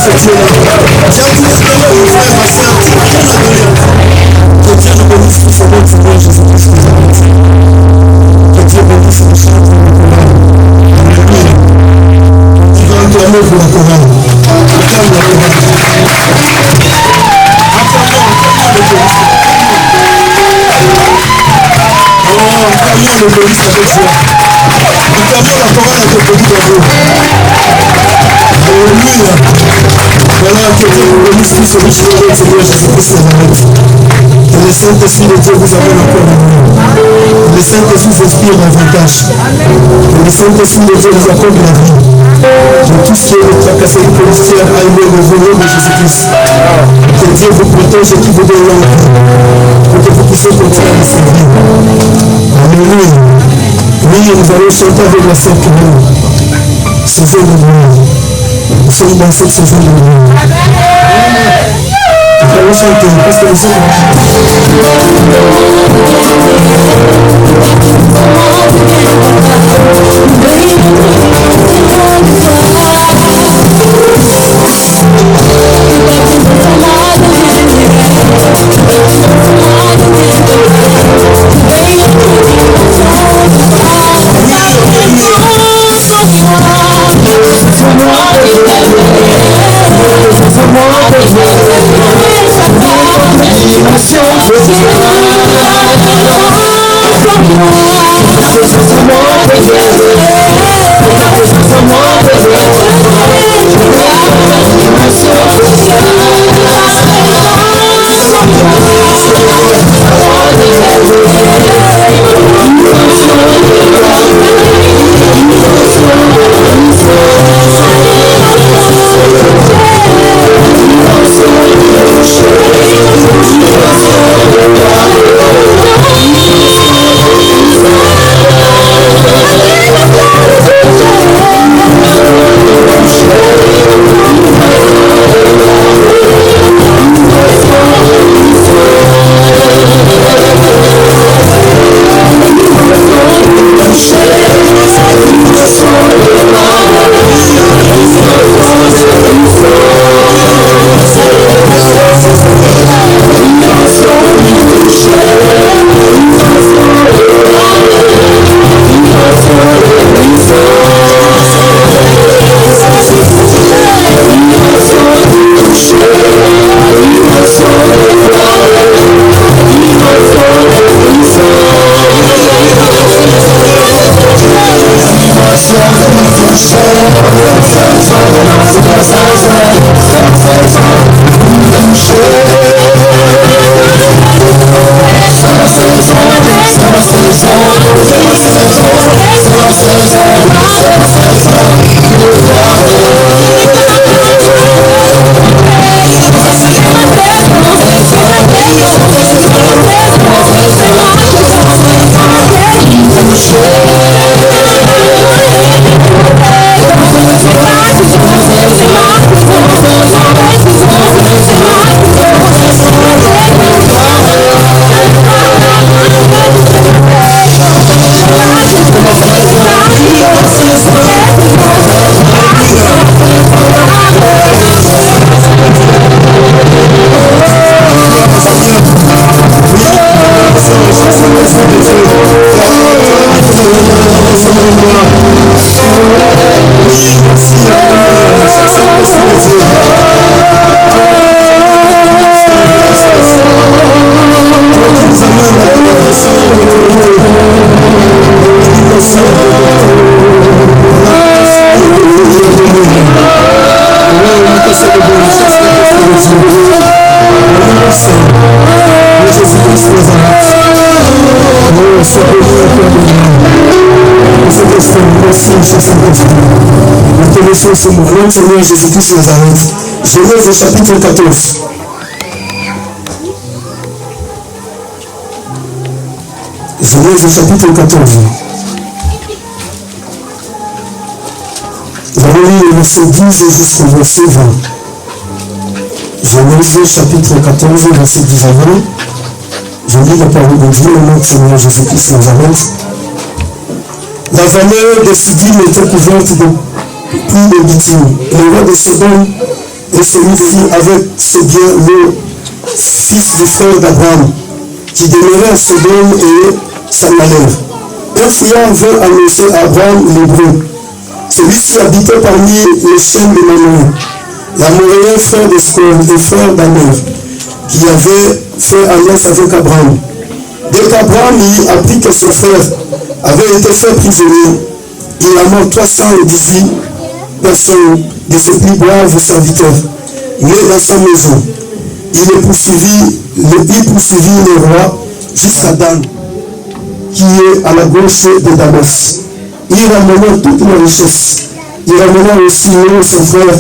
que Dieu nous bénisse tous au nom du Seigneur Jésus-Christ. Que Dieu bénisse nos chants pour la chorale. Tu vas acclamer pour la chorale. Acclame la chorale. Acclamons le bénisse avec joie. Acclamons la chorale avec beaucoup d'amour. Alléluia. Voilà, que Dieu vous bénisse tous au nom du Seigneur Jésus-Christ Nazareth. Que le Saint-Esprit de Dieu vous amène encore d'amour. Que le Saint-Esprit vous inspire davantage. Que le Saint-Esprit de Dieu vous accorde la vie. De tout ce qui est de tracasserie policière, aïe, le nom de Jésus-Christ. Que Dieu vous protège et qu'il vous donne l'envie. Pour que vous puissiez continuer à le servir. Alléluia. Oui, nous allons chanter avec la sœur Kémou. Saison de gloire. Nous sommes dans cette saison de gloire. Nous allons chanter parce que nous sommes ce mouvement, Seigneur Jésus-Christ Nazareth. Genèse au chapitre 14. Genèse au chapitre 14. Nous allons lire le verset 10 jusqu'au verset 20. Genèse chapitre 14, verset 10 à 20. Je lis la parole de Dieu au nom du Seigneur Jésus-Christ Nazareth. La vallée de Sidim était couverte de puits de bitume. Le roi de Sodome Et celui-ci avait ce bien le fils du frère d'Abraham, qui demeurait à Sodome et s'en allèrent. Un fuyant vint annoncer à Abraham l'Hébreu. Celui-ci habitait parmi les chaînes de Manoé, l'Amoréen frère d'Escol et frère d'Aner, qui avait fait alliance avec Abraham. Dès qu'Abraham y apprit que son frère avait été fait prisonnier, il a mort 318 personnes de ses plus braves serviteurs, nés dans sa maison. Il poursuivit le roi jusqu'à Dan, qui est à la gauche de Damas. Il ramena toute la richesse. Il ramena aussi son frère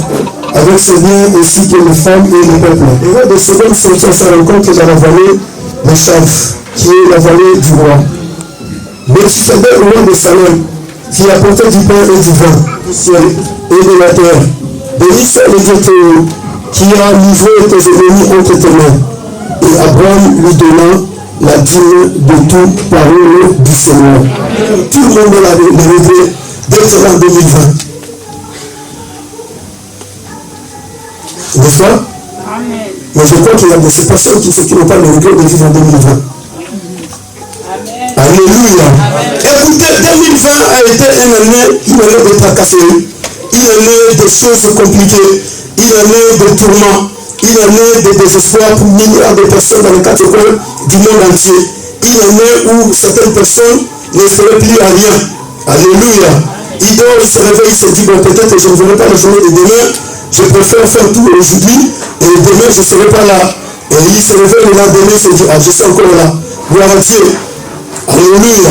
avec ses biens ainsi que les femmes et les peuples. Les rois de Sodome sortit à sa rencontre dans la vallée de Chaf, qui est la vallée du roi. Melchisedec, roi de Salem, qui apportait du pain et du vin, du ciel et de la terre. Béni soit le Dieu qui a livré tes ennemis entre tes mains. Et Abraham lui donna la dîme de tout parole du Seigneur. Tout le monde l'a rêvé d'être en 2020. N'est-ce pas? Amen. Mais je crois qu'il y a des personnes qui n'ont pas le regret de vivre en 2020. Amen. Alléluia. Amen. Écoutez, 2020 a été une année de tracasseries, une année de choses compliquées, une année de tourments, une année de désespoir pour milliards de personnes dans les 4 coins du monde entier. Une année où certaines personnes n'espéraient plus à rien. Alléluia. Il dort, il se réveille, il se dit, bon, peut-être que je ne verrai pas la journée de demain, je préfère faire tout aujourd'hui, et demain je ne serai pas là. Et il se réveille le lendemain, il se dit, ah, je suis encore là. Gloire à Dieu. Alléluia.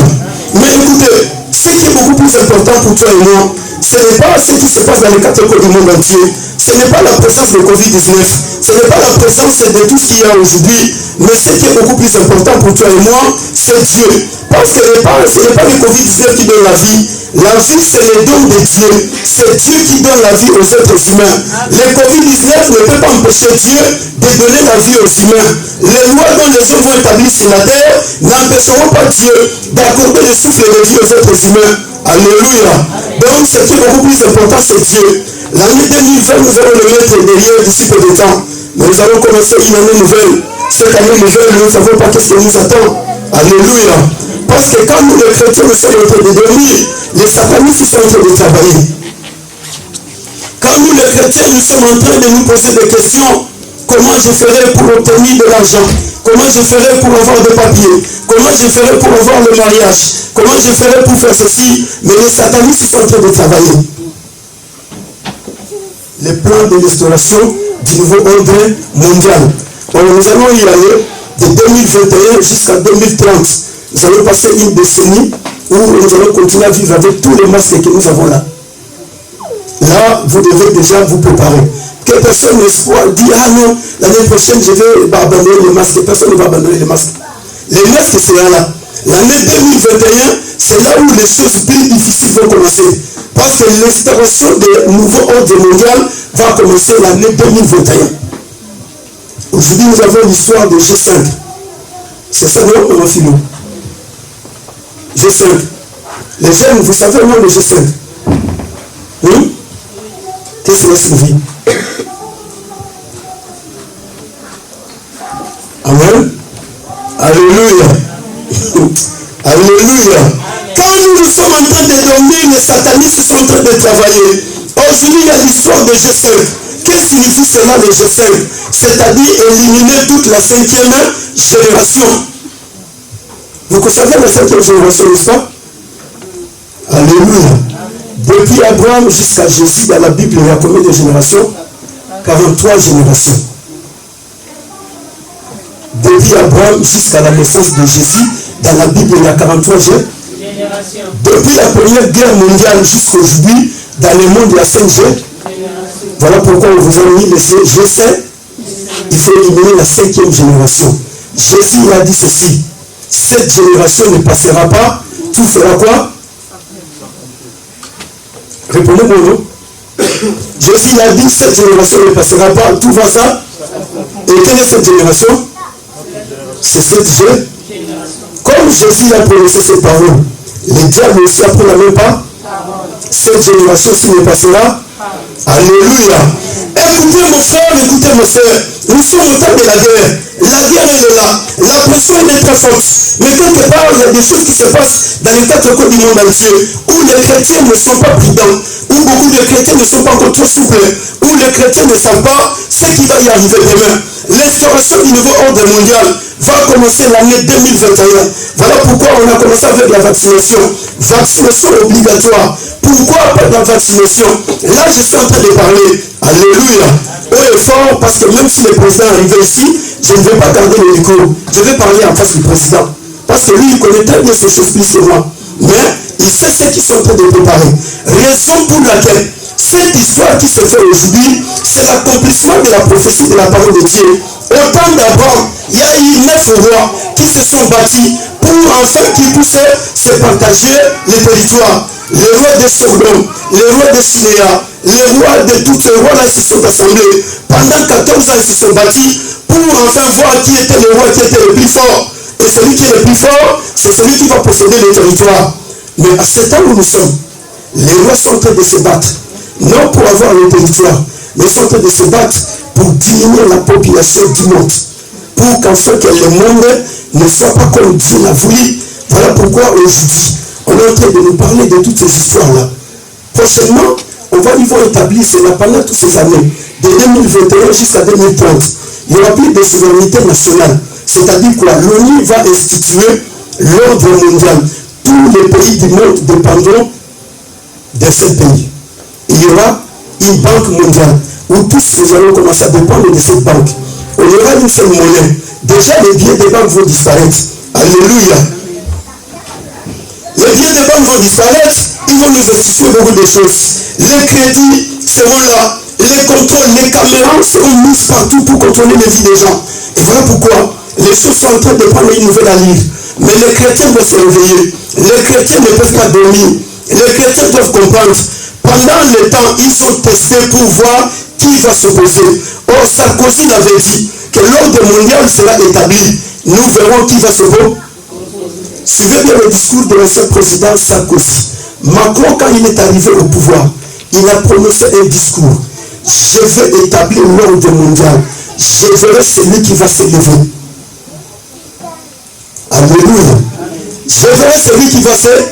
Mais écoutez, ce qui est beaucoup plus important pour toi et moi, ce n'est pas ce qui se passe dans les 4 coins du monde entier. Ce n'est pas la présence de Covid-19. Ce n'est pas la présence de tout ce qu'il y a aujourd'hui. Mais ce qui est beaucoup plus important pour toi et moi, c'est Dieu. Parce que ce n'est pas le Covid-19 qui donne la vie. La vie, c'est le don de Dieu. C'est Dieu qui donne la vie aux êtres humains. Le Covid-19 ne peut pas empêcher Dieu de donner la vie aux humains. Les lois dont les hommes vont établir sur la terre n'empêcheront pas Dieu d'accorder le souffle de vie aux êtres humains. Alléluia. Donc, ce qui est beaucoup plus important, c'est Dieu. L'année 2020, nous allons le mettre derrière d'ici peu de temps. Mais nous allons commencer une année nouvelle. Cette année nouvelle, nous ne savons pas qu'est-ce qui nous attend. Alléluia. Parce que quand nous, les chrétiens, nous sommes en train de dormir, les satanistes sont en train de travailler. Quand nous, les chrétiens, nous sommes en train de nous poser des questions, comment je ferai pour obtenir de l'argent? Comment je ferai pour avoir des papiers? Comment je ferai pour avoir le mariage? Comment je ferai pour faire ceci? Mais les satanistes sont en train de travailler. Les plans de restauration du nouveau ordre mondial. Alors nous allons y aller de 2021 jusqu'à 2030. Nous allons passer une décennie où nous allons continuer à vivre avec tous les masques que nous avons là. Là, vous devez déjà vous préparer. Que personne n'espoir dit, ah non, l'année prochaine je vais abandonner les masques. Personne ne va abandonner les masques. Les masques, c'est là. L'année 2021, c'est là où les choses plus difficiles vont commencer. Parce que l'instauration du nouveau ordre mondial va commencer l'année 2021. Aujourd'hui, nous avons l'histoire de G5. C'est ça, non, mon philo. G5. Les jeunes, vous savez le nom de G5. Oui? Qu'est-ce que cela signifie? Amen. Alléluia. Alléluia. Quand nous sommes en train de dormir, les satanistes sont en train de travailler. Aujourd'hui, il y a l'histoire de G5. Qu'est-ce que signifie cela le G5? C'est-à-dire éliminer toute la 5e génération. Vous savez la 5e génération, n'est-ce pas? Alléluia. Depuis Abraham jusqu'à Jésus, dans la Bible, il y a combien de générations? 43 générations. Depuis Abraham jusqu'à la naissance de Jésus, dans la Bible, il y a 43 générations. Depuis la première guerre mondiale jusqu'à aujourd'hui, dans le monde, il y a 5 générations. Voilà pourquoi on vous a mis le G5. Il faut éliminer la 5e génération. Jésus a dit ceci. Cette génération ne passera pas. Tout fera quoi? Répondez-moi, non? Jésus a dit cette génération ne passera pas. Tout va ça. Et quelle est cette génération? C'est cette génération. Comme Jésus a prononcé ces paroles, les diables aussi apprennent la même part. Cette génération-ci ne passera. Alléluia. Écoutez mon frère, écoutez mon soeur. Nous sommes au temps de la guerre. La guerre elle est là. La pression elle est très forte. Mais quelque part, il y a des choses qui se passent dans les 4 coins du monde entier où les chrétiens ne sont pas prudents, où beaucoup de chrétiens ne sont pas encore trop souples, où les chrétiens ne savent pas ce qui va y arriver demain. L'instauration du nouveau ordre mondial va commencer l'année 2021. Voilà pourquoi on a commencé avec la vaccination. Vaccination obligatoire. Pourquoi pas la vaccination? Là, je suis en train de parler. Alléluia. Haut et fort, parce que même si le président est arrivé ici, je ne vais pas garder le micro. Je vais parler en face du président. Parce que lui, il connaît très bien ces choses plus que moi. Mais il sait ce qu'ils sont en train de préparer. Raison pour laquelle cette histoire qui se fait aujourd'hui, c'est l'accomplissement de la prophétie de la parole de Dieu. Au temps d'Abraham, il y a eu 9 rois qui se sont bâtis pour enfin qu'ils puissent se partager les territoires. Les rois de Sodome, les rois de Sinéa, les rois de tous ces rois-là se sont assemblés. Pendant 14 ans, ils se sont bâtis pour enfin voir qui était le roi qui était le plus fort. Et celui qui est le plus fort, c'est celui qui va posséder les territoires. Mais à ce temps où nous sommes, les rois sont en train de se battre. Non pour avoir le territoire, mais ils sont en train de se battre pour diminuer la population du monde. Pour qu'enfin que le monde ne soit pas comme Dieu l'a voulu. Voilà pourquoi aujourd'hui, on est en train de nous parler de toutes ces histoires-là. Prochainement, ils vont établir cela pendant toutes ces années, de 2021 jusqu'à 2030. Il n'y aura plus de souveraineté nationale. C'est-à-dire quoi? L'ONU va instituer l'ordre mondial. Tous les pays du monde dépendront d'un seul pays. Il y aura une banque mondiale où tous nous allons commencer à dépendre de cette banque. On aura une seule monnaie. Déjà, les billets des banques vont disparaître. Alléluia. Les billets des banques vont disparaître. Ils vont nous instituer beaucoup de choses. Les crédits seront là. Les contrôles, les caméras seront mises partout pour contrôler les vies des gens. Et voilà pourquoi les choses sont en train de prendre une nouvelle allure. Mais les chrétiens doivent se réveiller. Les chrétiens ne peuvent pas dormir. Les chrétiens doivent comprendre. Pendant le temps, ils sont testés pour voir qui va s'opposer. Or, Sarkozy l'avait dit que l'ordre mondial sera établi. Nous verrons qui va s'opposer. Suivez bien le discours de l'ancien président Sarkozy. Macron, quand il est arrivé au pouvoir, il a prononcé un discours. Je vais établir l'ordre mondial. Je verrai celui qui va s'élever. Alléluia. Je verrai celui qui va s'élever.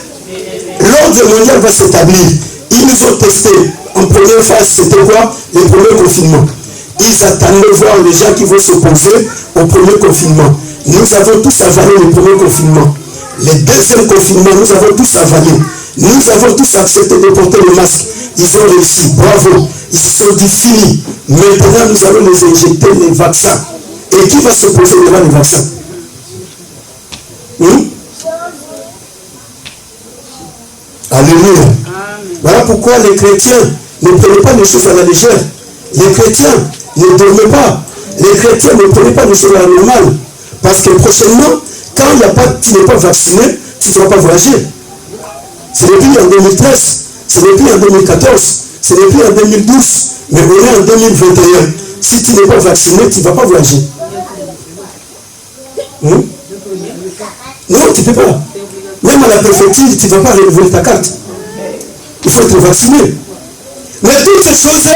L'ordre mondial va s'établir. Ils nous ont testé. En première phase, c'était quoi? Le premier confinement. Ils attendaient voir les gens qui vont s'opposer au premier confinement. Nous avons tous avalé le premier confinement. Le deuxième confinement, nous avons tous avalé. Nous avons tous accepté de porter le masque. Ils ont réussi. Bravo. Ils se sont dit fini. Maintenant, nous allons les injecter les vaccins. Et qui va s'opposer devant les vaccins? Alléluia. Voilà pourquoi les chrétiens ne prenaient pas les choses à la légère. Les chrétiens ne dormaient pas. Les chrétiens ne prenaient pas les choses à la normale. Parce que prochainement, quand tu n'es pas vacciné, tu ne vas pas voyager. Ce n'est plus en 2013, ce n'est plus en 2014, ce n'est plus en 2012, mais on est en 2021. Si tu n'es pas vacciné, tu ne vas pas voyager. Non, tu ne peux pas. Même à la préfecture, tu ne vas pas renouveler ta carte. Il faut être vacciné. Mais toutes ces choses,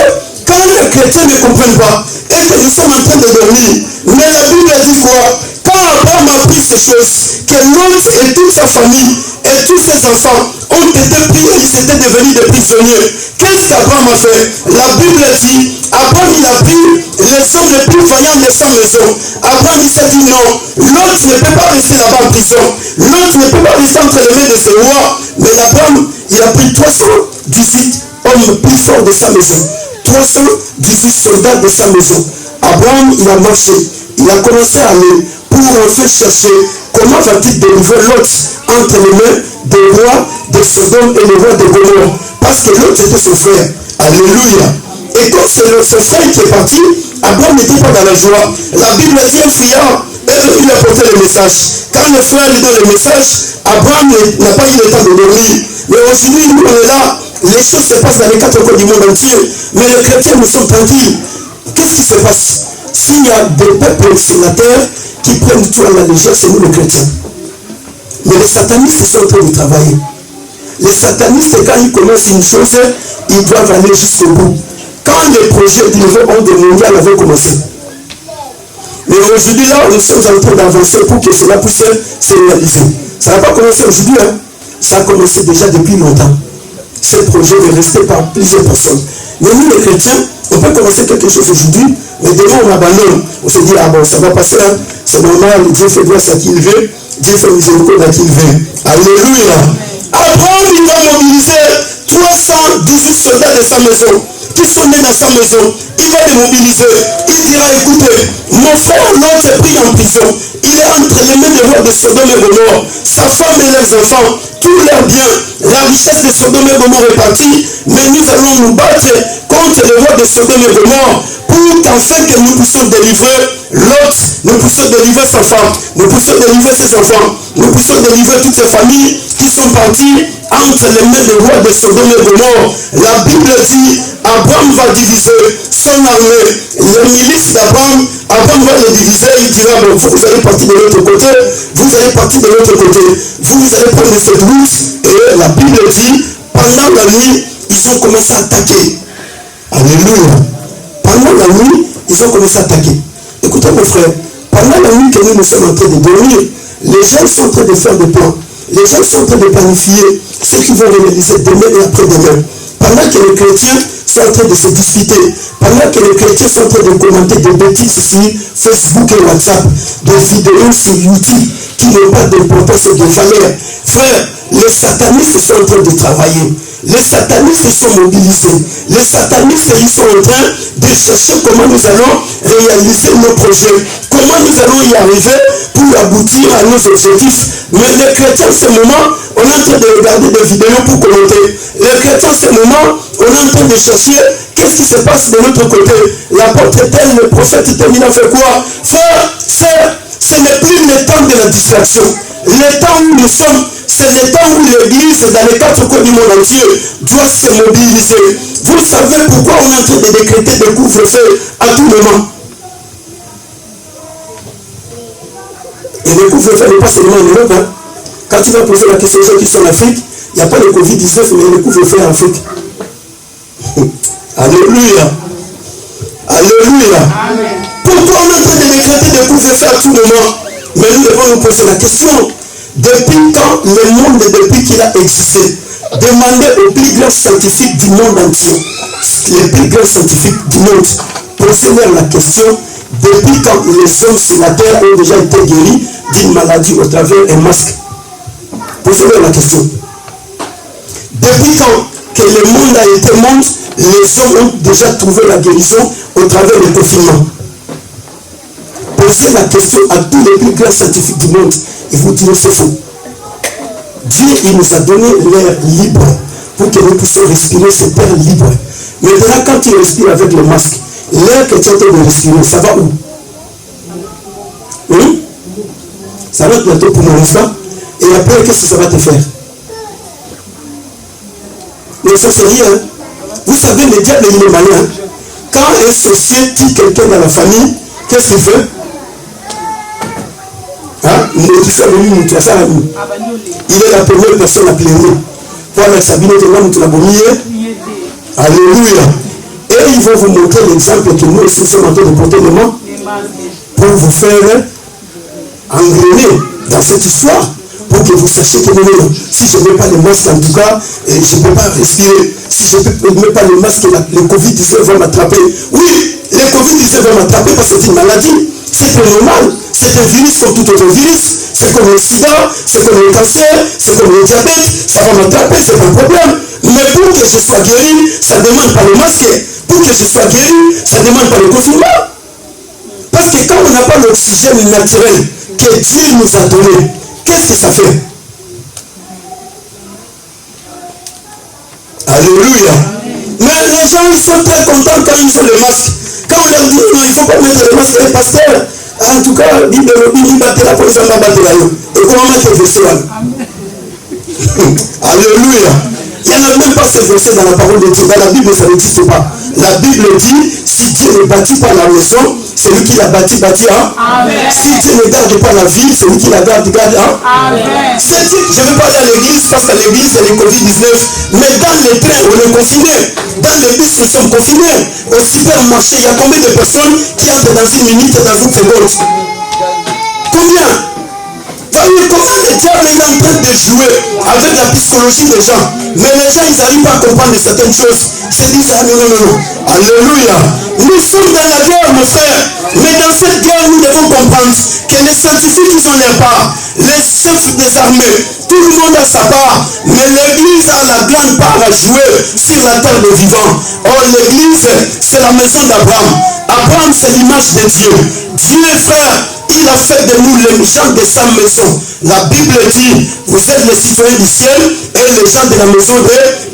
quand les chrétiens ne comprennent pas, et que nous sommes en train de dormir, mais la Bible dit quoi? Quand Abraham a pris ces choses, que Lot et toute sa famille et tous ses enfants ont été pris, ils étaient devenus des prisonniers. Qu'est-ce qu'Abraham a fait? La Bible dit, Abraham il a pris les hommes les plus vaillants de sa maison. Abraham il s'est dit non, Lot ne peut pas rester là-bas en prison. Lot ne peut pas rester entre les mains de ses rois. Mais Abraham, il a pris 318 hommes plus forts de sa maison. 318 soldats de sa maison. Abraham, il a marché. Il a commencé à aller pour enfin chercher comment va-t-il délivrer Lot entre les mains des rois de Sodome et les rois de Gomorrhe. Parce que Lot était son frère. Alléluia. Et quand c'est son frère qui est parti, Abraham n'était pas dans la joie. La Bible dit un friand, et il a porté le message. Quand le frère lui donne le message, Abraham n'a pas eu le temps de dormir. Mais aujourd'hui, nous on est là. Les choses se passent dans les 4 coins du monde entier. Mais les chrétiens nous sont tranquilles. Qu'est-ce qui se passe? S'il y a des peuples sur la terre qui prennent tout à la légère, c'est nous les chrétiens. Mais les satanistes sont en train de travailler. Les satanistes, quand ils commencent une chose, ils doivent aller jusqu'au bout. quand les projets du niveau ordre mondial avaient commencé. Mais aujourd'hui, là, nous sommes en train d'avancer pour que cela puisse se réaliser. Ça n'a pas commencé aujourd'hui, hein? Ça a commencé déjà depuis longtemps. Ce projet est resté par plusieurs personnes. Mais nous, les chrétiens, on peut commencer quelque chose aujourd'hui, mais demain on abandonne. On se dit, ah bon, ça va passer, hein? C'est normal, Dieu fait grâce à qui il veut, Dieu fait miséricorde à qui il veut. Alléluia. Abraham, il va mobiliser 318 soldats de sa maison, qui sont nés dans sa maison. Il va les mobiliser. Il dira, écoutez, mon frère Lot est pris en prison. Il est entre les mains des rois de Sodome et Gomorrhe. Sa femme et leurs enfants, tous leurs biens, la richesse de Sodome et Gomorrhe est partie. Mais nous allons nous battre contre les rois de Sodome et Gomorrhe pour qu'enfin que nous puissions délivrer Lot, nous puissions délivrer sa femme, nous puissions délivrer ses enfants, nous puissions délivrer toutes ces familles qui sont parties entre les mains des rois de Sodome et Gomorrhe. La Bible dit, Abraham va diviser son armée, les milices d'Abraham, Abraham va les diviser, il dira, bon, vous allez partir de l'autre côté, vous allez partir de l'autre côté, vous allez prendre cette route, et la Bible dit, pendant la nuit, ils ont commencé à attaquer. Alléluia. Pendant la nuit, ils ont commencé à attaquer. Écoutez mon frère, pendant la nuit que nous sommes en train de dormir, les gens sont en train de faire des plans. Les gens sont en train de planifier ce qu'ils vont réaliser demain et après-demain. Pendant que les chrétiens sont en train de se disputer, pendant que les chrétiens sont en train de commenter des bêtises sur Facebook et WhatsApp, des vidéos sur YouTube qui n'ont pas d'importance et de valeur. Frère, les satanistes sont en train de travailler. Les satanistes sont mobilisés. Les satanistes, ils sont en train de chercher comment nous allons réaliser nos projets. Comment nous allons y arriver pour aboutir à nos objectifs. Mais les chrétiens, en ce moment, on est en train de regarder des vidéos pour commenter. Les chrétiens, en ce moment, on est en train de chercher qu'est-ce qui se passe de l'autre côté. L'apôtre tel, le prophète tel, il a fait quoi? Frère, sœur, ce n'est plus le temps de la distraction. Le temps où nous sommes, c'est le temps où l'église dans les 4 coins du monde entier doit se mobiliser. Vous savez pourquoi on est en train de décréter des couvre-feu à tout moment. Et le couvre-feu n'est pas seulement en Europe. Hein. Quand tu vas poser la question aux gens qui sont en Afrique, il n'y a pas le Covid-19, mais le couvre-feu en Afrique. Alléluia. Alléluia. Amen. Pourquoi on est en train de décréter des couvre-feu à tout moment? Mais nous devons nous poser la question. Depuis quand le monde, depuis qu'il a existé, demandez aux plus grands scientifiques du monde entier, les plus grands scientifiques du monde, posez-leur la question, depuis quand les hommes sur la terre ont déjà été guéris d'une maladie au travers d'un masque? Posez-leur la question. Depuis quand que le monde a été monde, les hommes ont déjà trouvé la guérison au travers du confinement? Posez la question à tous les plus grands scientifiques du monde. Ils vous diront c'est faux. Dieu, il nous a donné l'air libre pour que nous puissions respirer cet air libre. Maintenant, quand tu respires avec le masque, l'air que tu es en train de respirer, ça va où? Oui? Ça va être bientôt pour moi, n'est-ce pas? Et après, qu'est-ce que ça va te faire? Mais ça, c'est rien. Hein? Vous savez, le diable, il est malin. Quand un sorcier tue quelqu'un dans la famille, qu'est-ce qu'il fait? Hein? Il est la première personne à pleurer. Voilà, Sabine, alléluia. Et ils vont vous montrer l'exemple que nous aussi sommes en train de porter le mains pour vous faire engrainer dans cette histoire, pour que vous sachiez que non, si je ne mets pas le masque, en tout cas, je ne peux pas respirer. Si je ne mets pas le masque, le Covid-19 va m'attraper. Oui, le Covid-19 va m'attraper parce que c'est une maladie. C'est très normal. C'est un virus comme tout autre virus. C'est comme le sida, c'est comme le cancer, c'est comme le diabète. Ça va m'attraper, c'est pas un problème. Mais pour que je sois guéri, ça ne demande pas le masque. Pour que je sois guéri, ça ne demande pas le confinement. Parce que quand on n'a pas l'oxygène naturel que Dieu nous a donné, qu'est-ce que ça fait? Alléluia. Mais les gens, ils sont très contents quand ils ont le masque. Quand on leur dit, non, il ne faut pas mettre le masque, les pasteurs, en tout cas, il battait la police, on battre la et comment mettre le vaisseau? Alléluia. Il y a n'y a même pas ce verset dans la parole de Dieu. Dans la Bible, ça n'existe pas. La Bible dit, si Dieu ne bâtit pas la maison, c'est lui qui l'a bâtira. Si Dieu ne garde pas la ville, c'est lui qui la gardera. C'est dit, je ne vais pas aller à l'église parce qu'à l'église, il y a le Covid-19. Mais dans les trains, on est confinés. Dans les bus, nous sommes confinés. Au supermarché, il y a combien de personnes qui entrent dans une minute et dans une seconde? Combien? Voyez comment le diable est en train de jouer avec la psychologie des gens. Mais les gens, ils n'arrivent pas à comprendre certaines choses. Ils se disent, ah non, non, non, non. Alléluia. Nous sommes dans la guerre, mon frère. Mais dans cette guerre, nous devons comprendre que les scientifiques, ils ont leur part. Les chefs des armées, tout le monde a sa part. Mais l'église a la grande part à jouer sur la terre des vivants. Or, l'église, c'est la maison d'Abraham. Abraham, c'est l'image de Dieu. Dieu, frère, il a fait de nous les gens de sa maison. La Bible dit, vous êtes les citoyens du ciel et les gens de la maison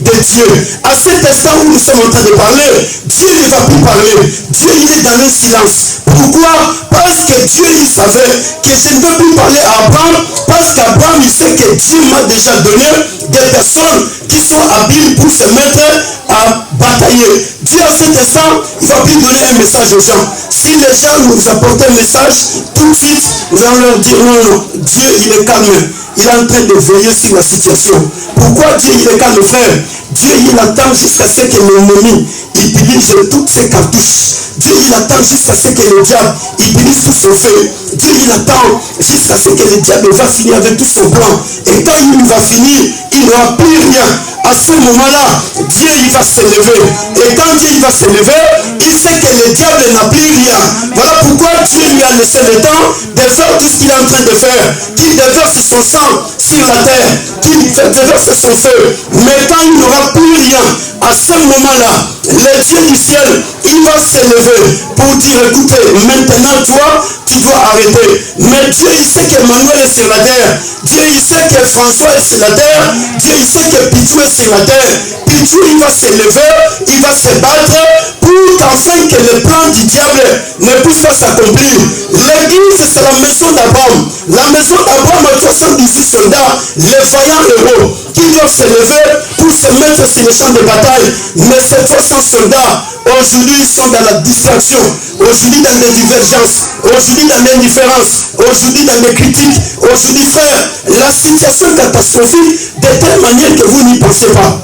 de Dieu. À cet instant où nous sommes en train de parler, Dieu ne va plus parler. Dieu, il est dans le silence. Pourquoi? Parce que Dieu, il savait que je ne veux plus parler à Abraham, parce qu'Abraham, il sait que Dieu m'a déjà donné des personnes qui sont habiles pour se mettre à batailler. Dieu, à cet instant, il va plus donner un message aux gens. Si les gens nous apportent un message, tout de suite, nous allons leur dire non, non, Dieu, il est calme. Il est en train de veiller sur la situation. Pourquoi Dieu, il est calme, frère? Dieu, il attend jusqu'à ce que l'ennemi utilise toutes ses cartouches. Dieu, il attend jusqu'à ce que le diable utilise tout son feu. Dieu, il attend jusqu'à ce que le diable va finir avec tout son plan. Et quand il va finir, il n'aura plus rien. À ce moment-là, Dieu, il va s'élever. Et quand Dieu, il va s'élever, il sait que le diable n'a plus rien. Voilà pourquoi Dieu lui a laissé le temps de faire tout ce qu'il est en train de faire. Qu'il déverse son sang sur la terre. Qu'il déverse son feu. Mais quand il n'aura plus rien, à ce moment-là, le Dieu du ciel, il va s'élever pour dire, écoutez, maintenant toi, tu dois arrêter. Mais Dieu, il sait qu'Emmanuel est sur la terre. Dieu, il sait que François est sur la terre. Dieu, il sait que Pitou est sur la terre. Pitou, il va s'élever, il va se battre pour qu'enfin que le plan du diable ne puisse pas s'accomplir. L'église, c'est la maison d'Abraham. La maison d'Abraham a 78 soldats, les vaillants héros, qui doivent s'élever pour se mettre sur les champs de bataille. Mais ces 300 soldats, aujourd'hui, ils sont dans la distraction. Aujourd'hui, dans les divergences. Aujourd'hui, dans l'indifférence. Aujourd'hui, dans les critiques. Aujourd'hui, frère, la situation catastrophique de telle manière que vous n'y pensez pas.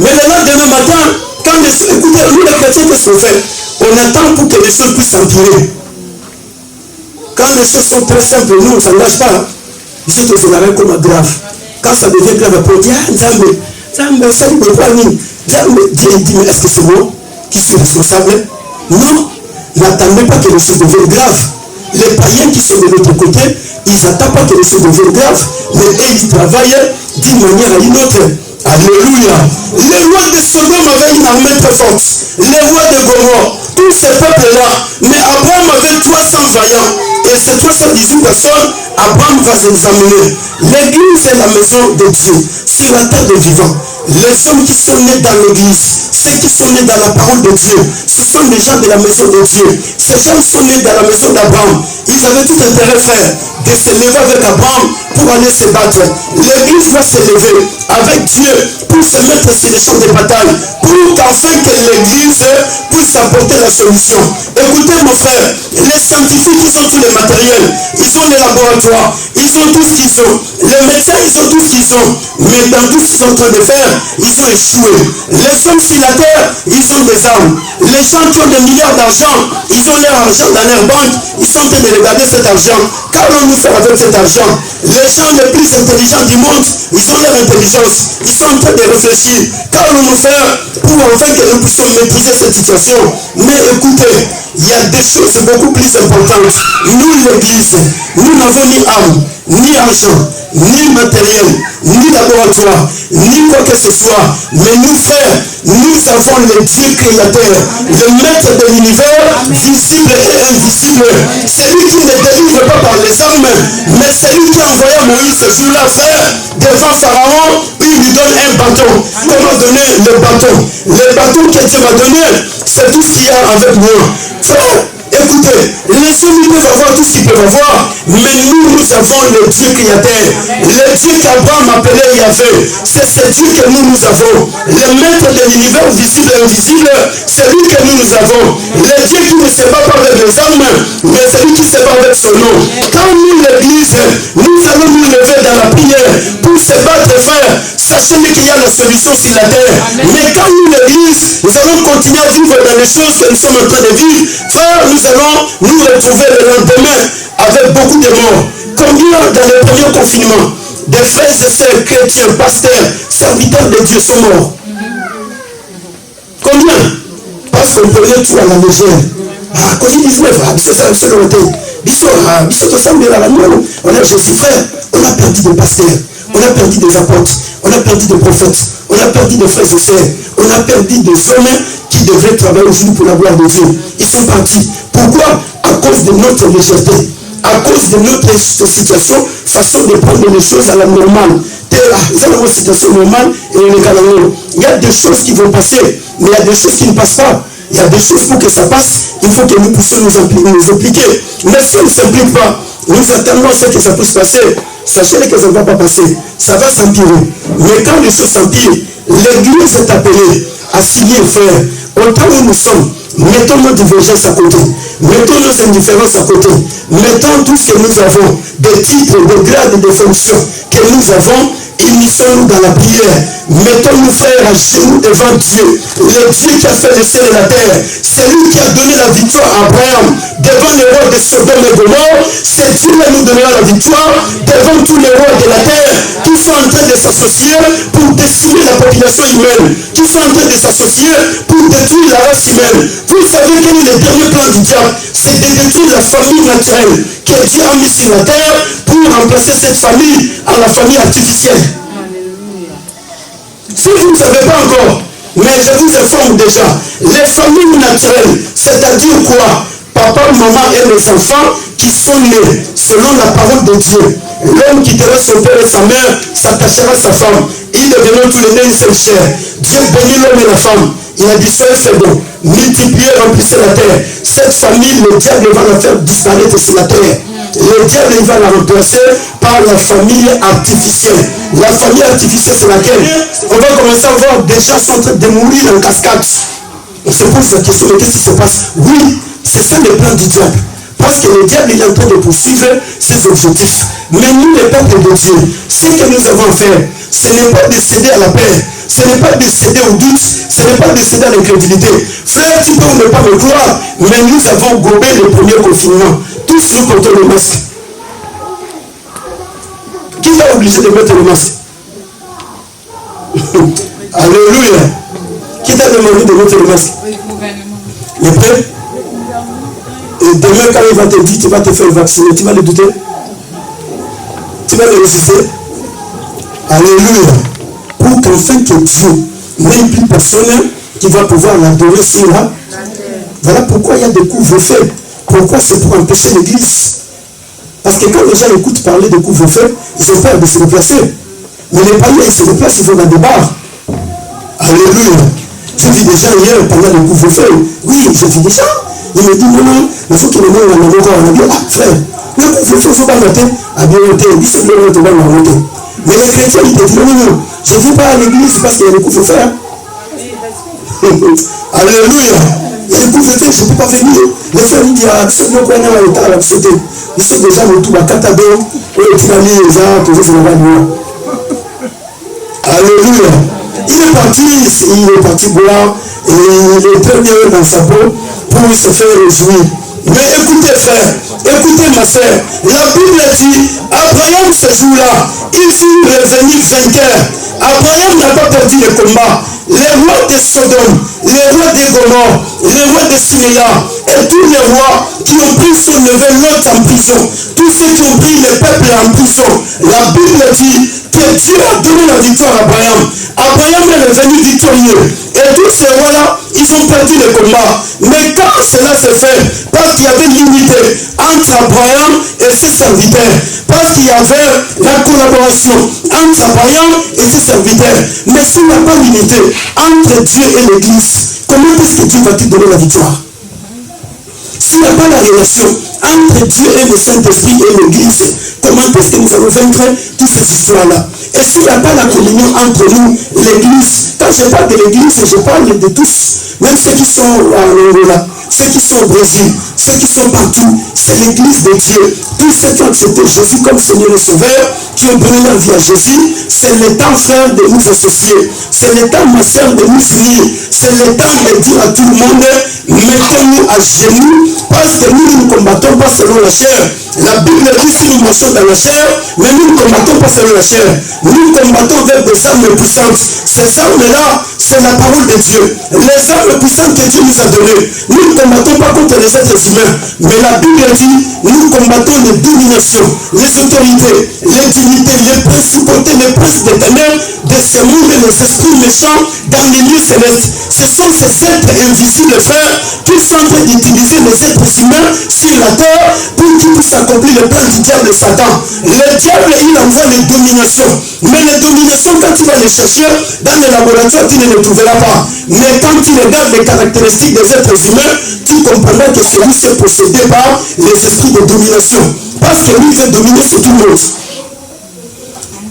Mais le lendemain matin, quand écoutez, nous les chrétiens, qu'est-ce qu'on fait? On attend pour que les choses puissent s'empirer. Quand les choses sont très simples, nous, on ne s'engage pas. Ils sont tous en comme grave. Quand ça devient grave, on dit, ah, Zambé, ça ne peut pas ni. Dieu dit, mais est-ce que c'est moi qui suis responsable? Non, n'attendez pas que les choses deviennent graves. Les païens qui sont de l'autre côté, ils n'attendent pas que les choses deviennent graves, mais eux, ils travaillent d'une manière à une autre. Alléluia. Les rois de Sodome avaient une armée très forte. Les rois de Gomorrhe, tous ces peuples-là. Mais Abraham avait 300 vaillants. Et ces 318 personnes, Abraham va les amener. L'église est la maison de Dieu. C'est la terre des vivants. Les hommes qui sont nés dans l'église, ceux qui sont nés dans la parole de Dieu, ce sont des gens de la maison de Dieu. Ces gens sont nés dans la maison d'Abraham. Ils avaient tout intérêt, frère, de se lever avec Abraham pour aller se battre. L'église va se lever avec Dieu pour se mettre sur les champs de bataille, pour qu'enfin que l'église puisse apporter la solution. Écoutez mon frère, les scientifiques, ils ont tous les matériels, ils ont les laboratoires, ils ont tout ce qu'ils ont. Les médecins, ils ont tout ce qu'ils ont. Mais dans tout ce qu'ils sont en train de faire, ils ont échoué. Les hommes sur la terre, ils ont des armes. Les gens qui ont des milliards d'argent, ils ont leur argent dans leur banque, ils sont en train de regarder cet argent. Qu'allons-nous faire avec cet argent? Les gens les plus intelligents du monde, ils ont leur intelligence. Ils sont en train de réfléchir. Qu'allons-nous faire pour enfin que nous puissions maîtriser cette situation? Mais écoutez, il y a des choses beaucoup plus importantes. Nous, l'église, nous n'avons ni âme, ni argent, ni matériel, ni laboratoire, ni quoi que ce soit. Mais nous, frères, nous avons le Dieu créateur, le maître de l'univers, visible et invisible. C'est lui qui ne délivre pas par les armes, mais c'est lui qui a envoyé Moïse ce jour-là, frère, devant Pharaon, il lui donne un bâton. Comment donner le bâton? Le bâton que Dieu m'a donné, c'est tout ce qu'il y a avec moi. Frère, Écoutez, les hommes peuvent avoir tout ce qu'ils peuvent avoir, mais nous avons le Dieu créateur. Le Dieu qu'Abraham appelait Yahvé. C'est ce Dieu que nous avons. Le maître de l'univers visible et invisible, c'est lui que nous avons. Le Dieu qui ne se bat pas avec les hommes, mais c'est lui qui se bat avec son nom. Quand nous, l'église, nous allons nous lever dans la prière pour se battre, frère, sachez qu'il y a la solution sur la terre. Mais quand nous, l'église, nous allons continuer à vivre dans les choses que nous sommes en train de vivre, frère, nous allons nous retrouver le lendemain avec beaucoup de morts. Combien dans le premier confinement, des frères et sœurs chrétiens, pasteurs, serviteurs de Dieu sont morts? Combien? Parce qu'on prenait tout à la légère. Ah, Covid-19, c'est ça, c'est le côté. On a Jésus, frère, on a perdu des pasteurs, on a perdu des apôtres, on a perdu des prophètes, on a perdu des frères et sœurs, on a perdu des hommes qui devraient travailler aujourd'hui pour la gloire de Dieu. Ils sont partis. Pourquoi? À cause de notre légèreté, à cause de notre situation, façon de prendre les choses à la normale. Vous avez une situation normale et il y a des choses qui vont passer, mais il y a des choses qui ne passent pas. Il y a des choses pour que ça passe, il faut que nous puissions nous impliquer. Mais si on ne s'implique pas, nous attendons ce que ça puisse passer. Sachez que ça ne va pas passer, ça va s'empirer. Mais quand les choses s'empirent, l'église est appelée à signer, frère. Au temps où nous sommes, mettons nos divergences à côté, mettons nos indifférences à côté, mettons tout ce que nous avons, des titres, des grades, des fonctions que nous avons. Unissons-nous dans la prière. Mettons-nous, frères, à genoux devant Dieu. Le Dieu qui a fait le ciel et la terre. C'est lui qui a donné la victoire à Abraham devant les rois de Sodome et Gomorrhe. C'est Dieu qui nous donnera la victoire devant tous les rois de la terre qui sont en train de s'associer pour décimer la population humaine, qui sont en train de s'associer pour détruire la race humaine. Vous savez quel est le dernier plan du diable? C'est de détruire la famille naturelle que Dieu a mis sur la terre pour remplacer cette famille à la famille artificielle. Si vous ne savez pas encore, mais je vous informe déjà, les familles naturelles, c'est-à-dire quoi? Papa, maman et les enfants qui sont nés selon la parole de Dieu. L'homme quittera son père et sa mère, s'attachera à sa femme. Ils deviendront tous les nés une seule chair. Dieu bénit l'homme et la femme. Il a dit, soyez fait bon, multipliez, remplissez la terre. Cette famille, le diable va la faire disparaître sur la terre. Le diable va la remplacer par la famille artificielle. La famille artificielle, c'est laquelle? On va commencer à voir des gens sont en train de mourir en cascade. On se pose la question, mais qu'est-ce qui se passe? Oui, c'est ça le plan du diable. Parce que le diable est en train de poursuivre ses objectifs. Mais nous, les peuples de Dieu, ce que nous avons à faire, ce n'est pas de céder à la peur, ce n'est pas de céder au doute, ce n'est pas de céder à l'incrédulité. Frère, tu peux ne pas me croire, mais nous avons gobé le premier confinement. Tous nous portons le masque. Qui t'a obligé de mettre le masque? Alléluia. Qui t'a demandé de mettre le masque? Le père? Et demain, quand il va te dire, tu vas te faire vacciner, tu vas le douter? Tu vas le résister? Alléluia. Pour qu'enfin que Dieu n'ait plus personne qui va pouvoir l'adorer sur là. Voilà pourquoi il y a des couvre-feux. Pourquoi? C'est pour empêcher l'église. Parce que quand les gens écoutent parler de couvre-feu, ils ont peur de se déplacer. Mais les païens, ils se déplacent, ils vont dans des bars. Alléluia. J'ai vu des gens hier pendant le couvre-feu. Oui, j'ai vu des gens. Ils me disent, non, il faut que les gens on a dit, ah frère, le couvre-feu, il ne faut pas noter. Ah bien noter, ils sont bien notés, mais les chrétiens, ils te disent, non, je ne vais pas à l'église parce qu'il y a le couvre-feu. Alléluia. Il y a le couvre-feu, je ne peux pas venir. Les frères, ils disent, ah, c'est bien qu'on a un état à sauter. Ils sont déjà au tout à Katado, et tu vas lire les gens, tu veux voir nous. Alléluia. Il est parti boire, et il est très bien dans sa peau pour se faire réjouir. Mais écoutez, frère, écoutez, ma soeur, la Bible dit, Abraham, ce jour-là, il fut revenu vainqueur. Abraham n'a pas perdu le combat. Les rois de Sodome, les rois de Gomorrhe, les rois de Syria, et tous les rois qui ont pris son neveu Lot en prison, tous ceux qui ont pris le peuple en prison, la Bible dit que Dieu a donné la victoire à Abraham. Abraham est revenu victorieux. Et tous ces rois-là, ils ont perdu le combat. Mais quand cela se fait, parce qu'il y avait l'unité entre Abraham et ses serviteurs, parce qu'il y avait la collaboration entre Abraham et ses serviteurs, mais s'il n'y a pas l'unité entre Dieu et l'Église, comment est-ce que Dieu va te donner la victoire? Si s'il n'y a pas la relation entre Dieu et le Saint-Esprit et l'Église, comment est-ce que nous allons vaincre toutes ces histoires-là? Et s'il n'y a pas la communion entre nous, l'Église, quand je parle de l'Église, je parle de tous, même ceux qui sont en Angola, ceux qui sont au Brésil, ceux qui sont partout, c'est l'Église de Dieu. Tous ceux qui ont accepté Jésus comme Seigneur et Sauveur, qui ont donné leur vie à Jésus, c'est le temps, frère, de nous associer. C'est le temps, ma soeur, de nous unir. C'est le temps de dire à tout le monde, mettons-nous à genoux, parce que nous ne combattons pas selon la chair. La Bible dit si nous marchons dans la chair, mais nous ne combattons pas selon la chair. Nous combattons avec des armes puissantes. Ces armes-là, c'est la parole de Dieu. Les armes puissantes que Dieu nous a données. Nous ne combattons pas contre les êtres humains. Mais la Bible dit, nous combattons les dominations, les autorités, les dignités, les principautés, les princes des ténèbres de ce monde et les esprits méchants dans les lieux célestes. Ce sont ces êtres invisibles, frères, qui sont en train d'utiliser les êtres humains sur la terre pour qu'ils puissent accomplir le plan du diable et Satan. Le diable, il envoie les dominations. Mais les dominations, quand tu vas les chercher dans les laboratoires, tu ne les trouveras pas. Mais quand tu regardes les caractéristiques des êtres humains, tu comprendras que celui-ci est possédé par les esprits de domination. Parce que lui veut dominer sur tout le monde.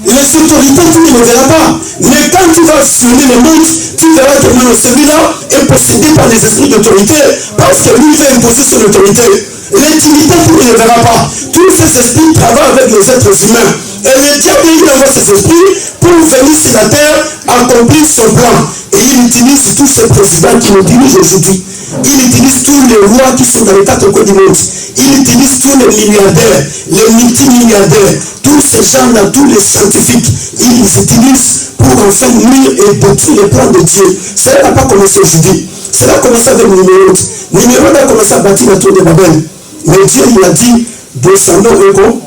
Les autorités, tu ne les verras pas. Mais quand tu vas sonder le monde, tu verras que non, celui-là est possédé par les esprits d'autorité. Parce que lui veut imposer son autorité. L'intimité, tu ne les verras pas. Tous ces esprits travaillent avec les êtres humains. Et le diable, il envoie ses esprits pour venir sur la terre accomplir son plan. Et il utilise tous ces présidents qui nous dirigent aujourd'hui. Il utilise tous les rois qui sont dans les quatre coins du monde. Il utilise tous les milliardaires, les multimilliardaires, tous ces gens-là, tous les scientifiques. Il les utilise pour enfin nuire et détruire les plans de Dieu. Cela n'a pas commencé aujourd'hui. Cela a commencé avec Nimrod. Nimrod a commencé à bâtir la tour de Babel. Mais Dieu il a dit, descendons et go.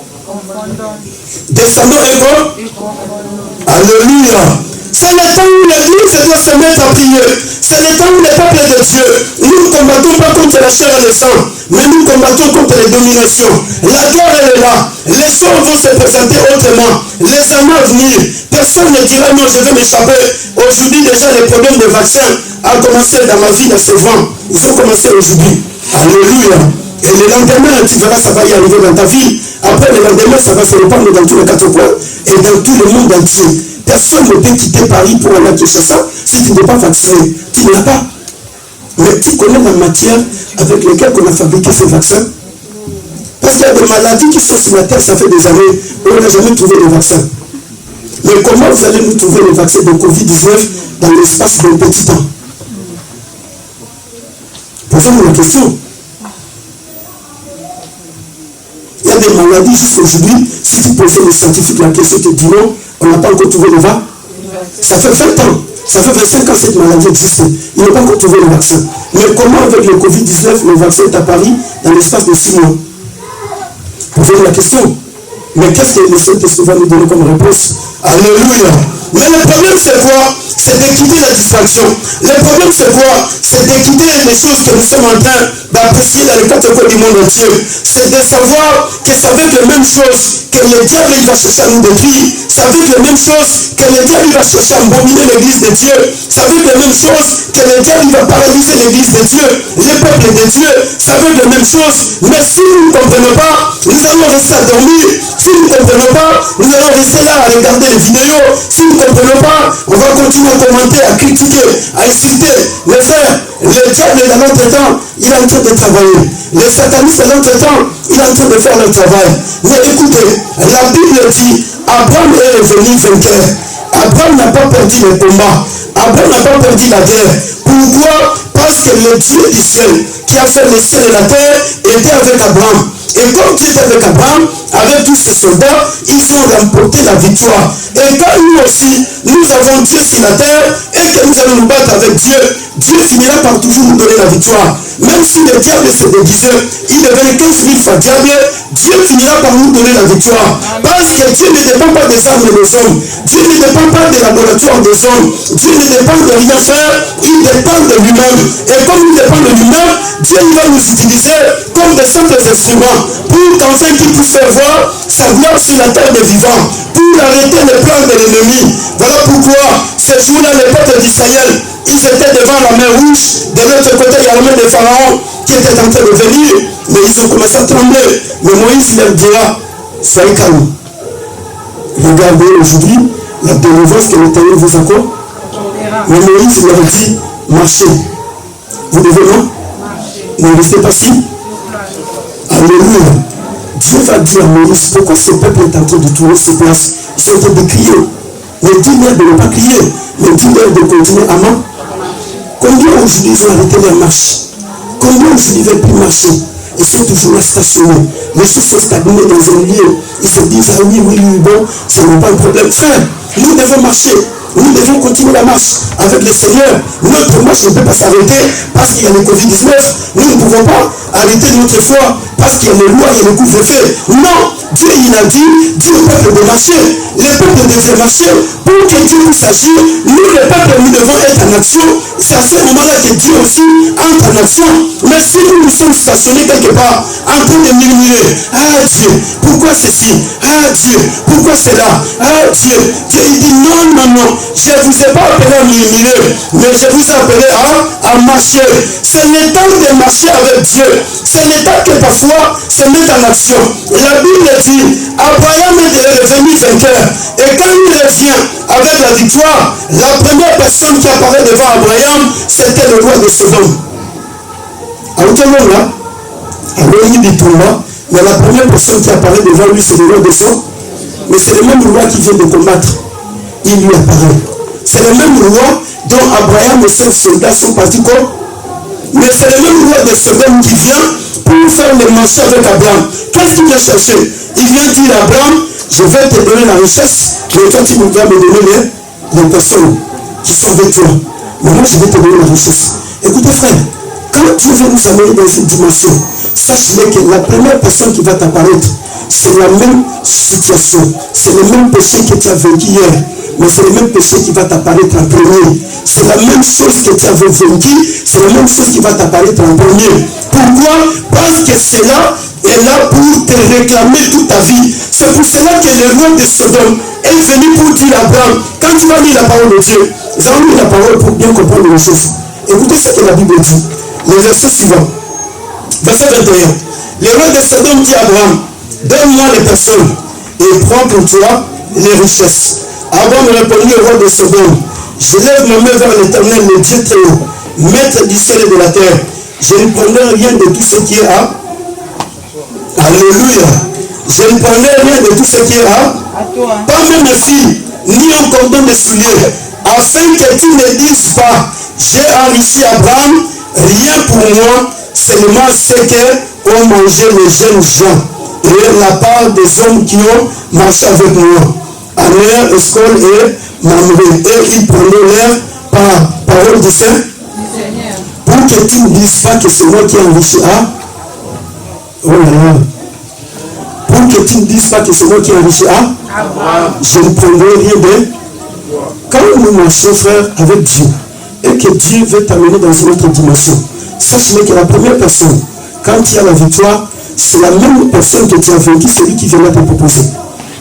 Descendons et go. Alléluia. C'est le temps où l'Église doit se mettre à prier. C'est le temps où le peuple de Dieu, nous ne combattons pas contre la chair et le sang, mais nous combattons contre les dominations. La guerre, elle est là. Les choses vont se présenter autrement. Les années à venir, personne ne dira non, je vais m'échapper. Aujourd'hui, déjà, les problèmes de vaccins ont commencé dans ma vie, dans ce vent. Ils ont commencé aujourd'hui. Alléluia. Et le lendemain, tu verras, ça va y arriver dans ta vie. Après le lendemain, ça va se répandre dans tous les quatre coins et dans tout le monde entier. Personne ne peut quitter Paris pour aller à Kinshasa si tu n'es pas vacciné. Tu ne l'as pas. Mais tu connais la matière avec laquelle on a fabriqué ces vaccins. Parce qu'il y a des maladies qui sont sur la terre, ça fait des années, on n'a jamais trouvé de vaccin. Mais comment vous allez nous trouver le vaccin de Covid-19 dans l'espace d'un petit temps? Posez-moi la question. Il y a des maladies jusqu'aujourd'hui, si tu posais les scientifiques la question, ils te diront, on n'a pas encore trouvé le vaccin. Ça fait 20 ans, ça fait 25 ans que cette maladie existe. Ils n'ont pas encore trouvé le vaccin. Mais comment avec le Covid-19, le vaccin est apparu dans l'espace de 6 mois? Posez-vous la question. Mais qu'est-ce que le Saint-Esprit va nous donner comme réponse? Alléluia. Mais le problème c'est quoi? C'est de quitter la distraction. Le problème c'est quoi? C'est de quitter les choses que nous sommes en train d'apprécier dans les quatre coins du monde entier. C'est de savoir que ça veut les mêmes choses que le diable il va chercher à nous détruire. Ça veut les mêmes choses que le diable il va chercher à abominer l'église de Dieu. Ça veut les mêmes choses que le diable il va paralyser l'église de Dieu, les peuples de Dieu. Ça veut les mêmes choses. Mais si nous ne comprenons pas, nous allons rester à dormir. Si nous ne comprenons pas, nous allons rester là à regarder les vidéos. Si nous ne comprenons pas, on va continuer à commenter, à critiquer, à insulter. Les frères, le diable dans notre temps, il est en train de travailler. Les satanistes dans notre temps, il est en train de faire leur travail. Mais écoutez, la Bible dit, Abraham est revenu vainqueur. Abraham n'a pas perdu le combat. Abraham n'a pas perdu la guerre. Pourquoi? Parce que le Dieu du ciel, qui a fait le ciel et la terre, était avec Abraham. Et comme Dieu était avec Abraham, avec tous ses soldats, ils ont remporté la victoire. Et quand nous aussi, nous avons Dieu sur la terre, et que nous allons nous battre avec Dieu, Dieu finira par toujours nous donner la victoire. Même si le diable se déguisait, il devenait 15 000 fois diable, Dieu finira par nous donner la victoire. Parce que Dieu ne dépend pas des armes des hommes. Dieu ne dépend pas des laboratoires des hommes. Dieu ne dépend de rien faire, il dépend de lui-même. Et comme il dépend de lui-même, Dieu va nous utiliser comme des simples instruments pour qu'enfin qu'il puisse faire voir sa gloire sur la terre des vivants. Pour pour arrêter les plans de l'ennemi. Voilà pourquoi ce jour-là, les peuples d'Israël, ils étaient devant la mer Rouge. De l'autre côté, il y a l'armée de Pharaon qui était en train de venir. Mais ils ont commencé à trembler. Mais Moïse leur dira, soyez calme. Regardez aujourd'hui la délivrance que l'Éternel vous accorde. Mais Moïse leur dit, marchez. Vous devez non? Ne restez pas si. Alléluia. Dieu va dire à Moïse, pourquoi ce peuple est en train de tourner ses places? Ils sont en train de crier. Mais dis-leur de ne pas crier, mais dis-leur de continuer à marcher. Combien aujourd'hui ils ont arrêté leur marche? Combien aujourd'hui ne veulent plus marcher? Ils sont toujours là stationnés. Les choses sont stagnées dans un lieu. Ils se disent, ah oui, bon, ça n'est pas un problème. Frère, nous devons marcher. Nous devons continuer la marche avec le Seigneur. Notre marche ne peut pas s'arrêter parce qu'il y a le Covid-19. Nous ne pouvons pas arrêter notre foi parce qu'il y a les lois, il y a le couvre-feu. Non, Dieu il a dit au peuple de marcher. Le peuple devait marcher pour que Dieu puisse agir. Nous, le peuple, nous devons être en action. C'est à ce moment-là que Dieu aussi entre en action. Mais si nous sommes stationnés quelque part, en train de murmurer, ah Dieu, pourquoi ceci? Ah Dieu, pourquoi cela? Ah Dieu, Dieu il dit non, non, non. Je ne vous ai pas appelé à murmurer, mais je vous ai appelé à marcher. C'est le temps de marcher avec Dieu. C'est le temps que parfois se mettre en action. La Bible dit, Abraham est revenu vainqueur. Et quand il revient avec la victoire, la première personne qui apparaît devant Abraham, c'était le roi de Sodome. À aucun moment là, Abraham dit tomba, mais la première personne qui apparaît devant lui, c'est le roi de Sodome. Mais c'est le même roi qui vient de combattre. Il lui apparaît. C'est le même roi dont Abraham et ses soldats sont partis comme. Mais c'est le même roi de Sodome qui vient pour faire le marché avec Abraham. Qu'est-ce qu'il vient chercher? Il vient dire à Abraham, je vais te donner la richesse, mais toi tu vas me donner les personnes qui sont avec toi. Mais moi je vais te donner la richesse. Écoutez frère, quand Dieu veut nous amener dans une dimension, sache-le que la première personne qui va t'apparaître, c'est la même situation. C'est le même péché que tu as vaincu hier. Mais c'est le même péché qui va t'apparaître en premier. C'est la même chose que tu avais vaincu. C'est la même chose qui va t'apparaître en premier. Pourquoi? Parce que cela est là pour te réclamer toute ta vie. C'est pour cela que le roi de Sodome est venu pour dire à Abraham, quand tu vas lire la parole de Dieu, nous allons lire la parole pour bien comprendre les choses. Écoutez ce que la Bible dit. Le verset suivant. Verset 21. Le roi de Sodome dit à Abraham, donne-moi les personnes et prends pour toi les richesses. Abraham répondit au roi de Sodome, je lève ma main vers l'Éternel, le Dieu très haut, maître du ciel et de la terre. Je ne prendrai rien de tout ce qui est à. Alléluia. Je ne prendrai rien de tout ce qui est à toi. Pas même mes filles, ni un cordon de souliers, afin que tu ne dises pas, j'ai enrichi Abraham, rien pour moi, seulement ce que ont mangé les jeunes gens, et la part des hommes qui ont marché avec moi. Aner, Escol et Mamré. Et ils prenaient l'air par parole du Seigneur. Pour que tu ne dises pas que c'est moi qui ai enrichi à. Oh là là. Pour que tu ne dises pas que c'est moi qui ai enrichi à. Je ne prendrai rien de. Quand nous marchons, frère, avec Dieu, et que Dieu veut t'amener dans une autre dimension, sache-le que la première personne, quand tu as la victoire, c'est la même personne que tu as vaincu, celui qui viendra te proposer.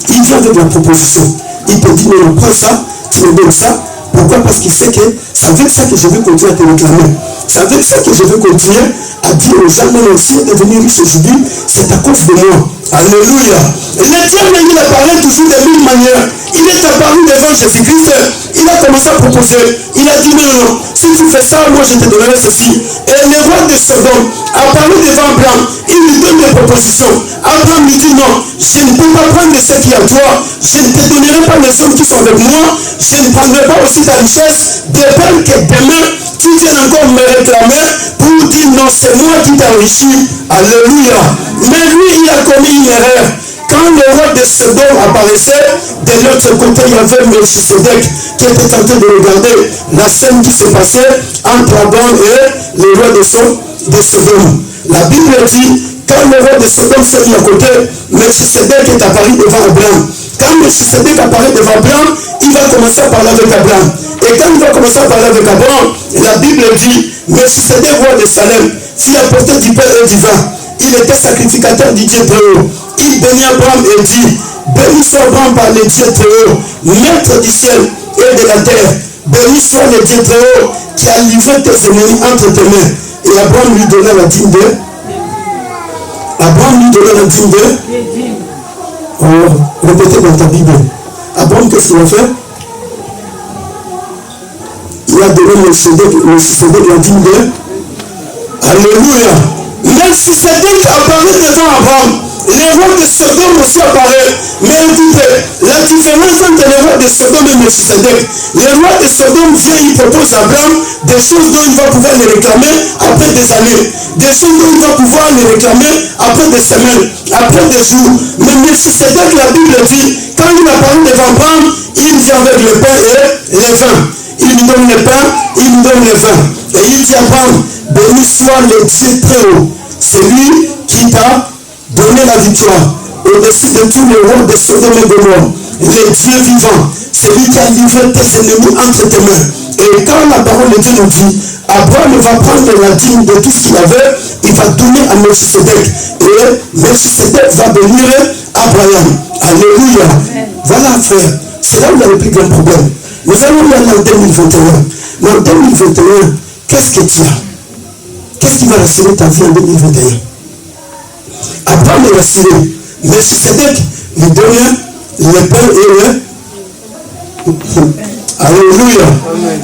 Il vient avec la proposition. Il te dit, non, prends ça, tu me donnes ça. Pourquoi? Parce qu'il sait que c'est avec ça que je veux continuer à te réclamer. C'est avec ça que je veux continuer à dire aux gens, non, si vous devenez riche aujourd'hui, c'est à cause de moi. Alléluia. L'Éternel, il apparaît toujours de mille manières. Il est apparu devant Jésus-Christ. Il a commencé à proposer. Il a dit, non, non, si tu fais ça, moi je te donnerai ceci. Et le roi de Sodome apparaît devant Abraham. Il lui donne des propositions. Abraham lui dit, non, je ne peux pas prendre ce qui est à toi. Je ne te donnerai pas les hommes qui sont avec moi. Je ne prendrai pas aussi ta richesse. De peur que demain, tu viennes encore me réclamer pour dire, non, c'est moi qui t'ai enrichi. Alléluia. Mais lui, il a commis une erreur. Quand le roi de Sodome apparaissait, de l'autre côté, il y avait Melchisedec qui était en train de regarder la scène qui se passait entre Abraham et le roi de Sodome. La Bible dit, quand le roi de Sodome s'est mis à côté, Melchisedec est apparu devant Abraham. Quand Melchisedec apparaît devant Abraham, il va commencer à parler avec Abraham. Et quand il va commencer à parler avec Abraham, la Bible dit, Melchisedec, roi de Salem, fit apporter du pain et du vin. il était sacrificateur du Dieu très haut. Il bénit Abraham et dit, béni soit Abraham par le Dieu très haut, maître du ciel et de la terre. Béni soit le Dieu très haut qui a livré tes ennemis entre tes mains. Et Abraham lui donna la dîme de... Abraham lui donna la dîme de... Oh, répétez dans ta Bible. Abraham, qu'est-ce qu'il a fait? Il a donné Melchisedec la dîme de... Alléluia. Melchisedec apparaît devant Abraham. Les rois de Sodome aussi apparaissent. Mais écoutez, la différence entre les rois de Sodome et Melchisedec, les rois de Sodome viennent, ils proposent à Abraham des choses dont il va pouvoir les réclamer après des années. Des choses dont il va pouvoir les réclamer après des semaines, après des jours. Mais Melchisedec, la Bible dit, quand il apparaît devant Abraham, il vient avec le pain et les vins. Il lui donne le pain, il lui donne le vin. Et il dit à Abraham, béni soit le Dieu très haut. C'est lui qui t'a donné la victoire au-dessus de tous les rois de Sodome et Gomorrhe. Le Dieu vivant, c'est lui qui a livré tes ennemis entre tes mains. Et quand la parole de Dieu nous dit, Abraham va prendre la dîme de tout ce qu'il avait, il va donner à Melchisedec. Et Melchisedec va bénir Abraham. Alléluia. Voilà, frère. C'est là où il y a le plus grand problème. Nous allons aller en 2021. Mais en 2021, qu'est-ce que tu as? Qu'est-ce qui va rassurer ta vie en 2021? Abraham est rassuré. Melchisedec lui donne le pain et le... Alléluia.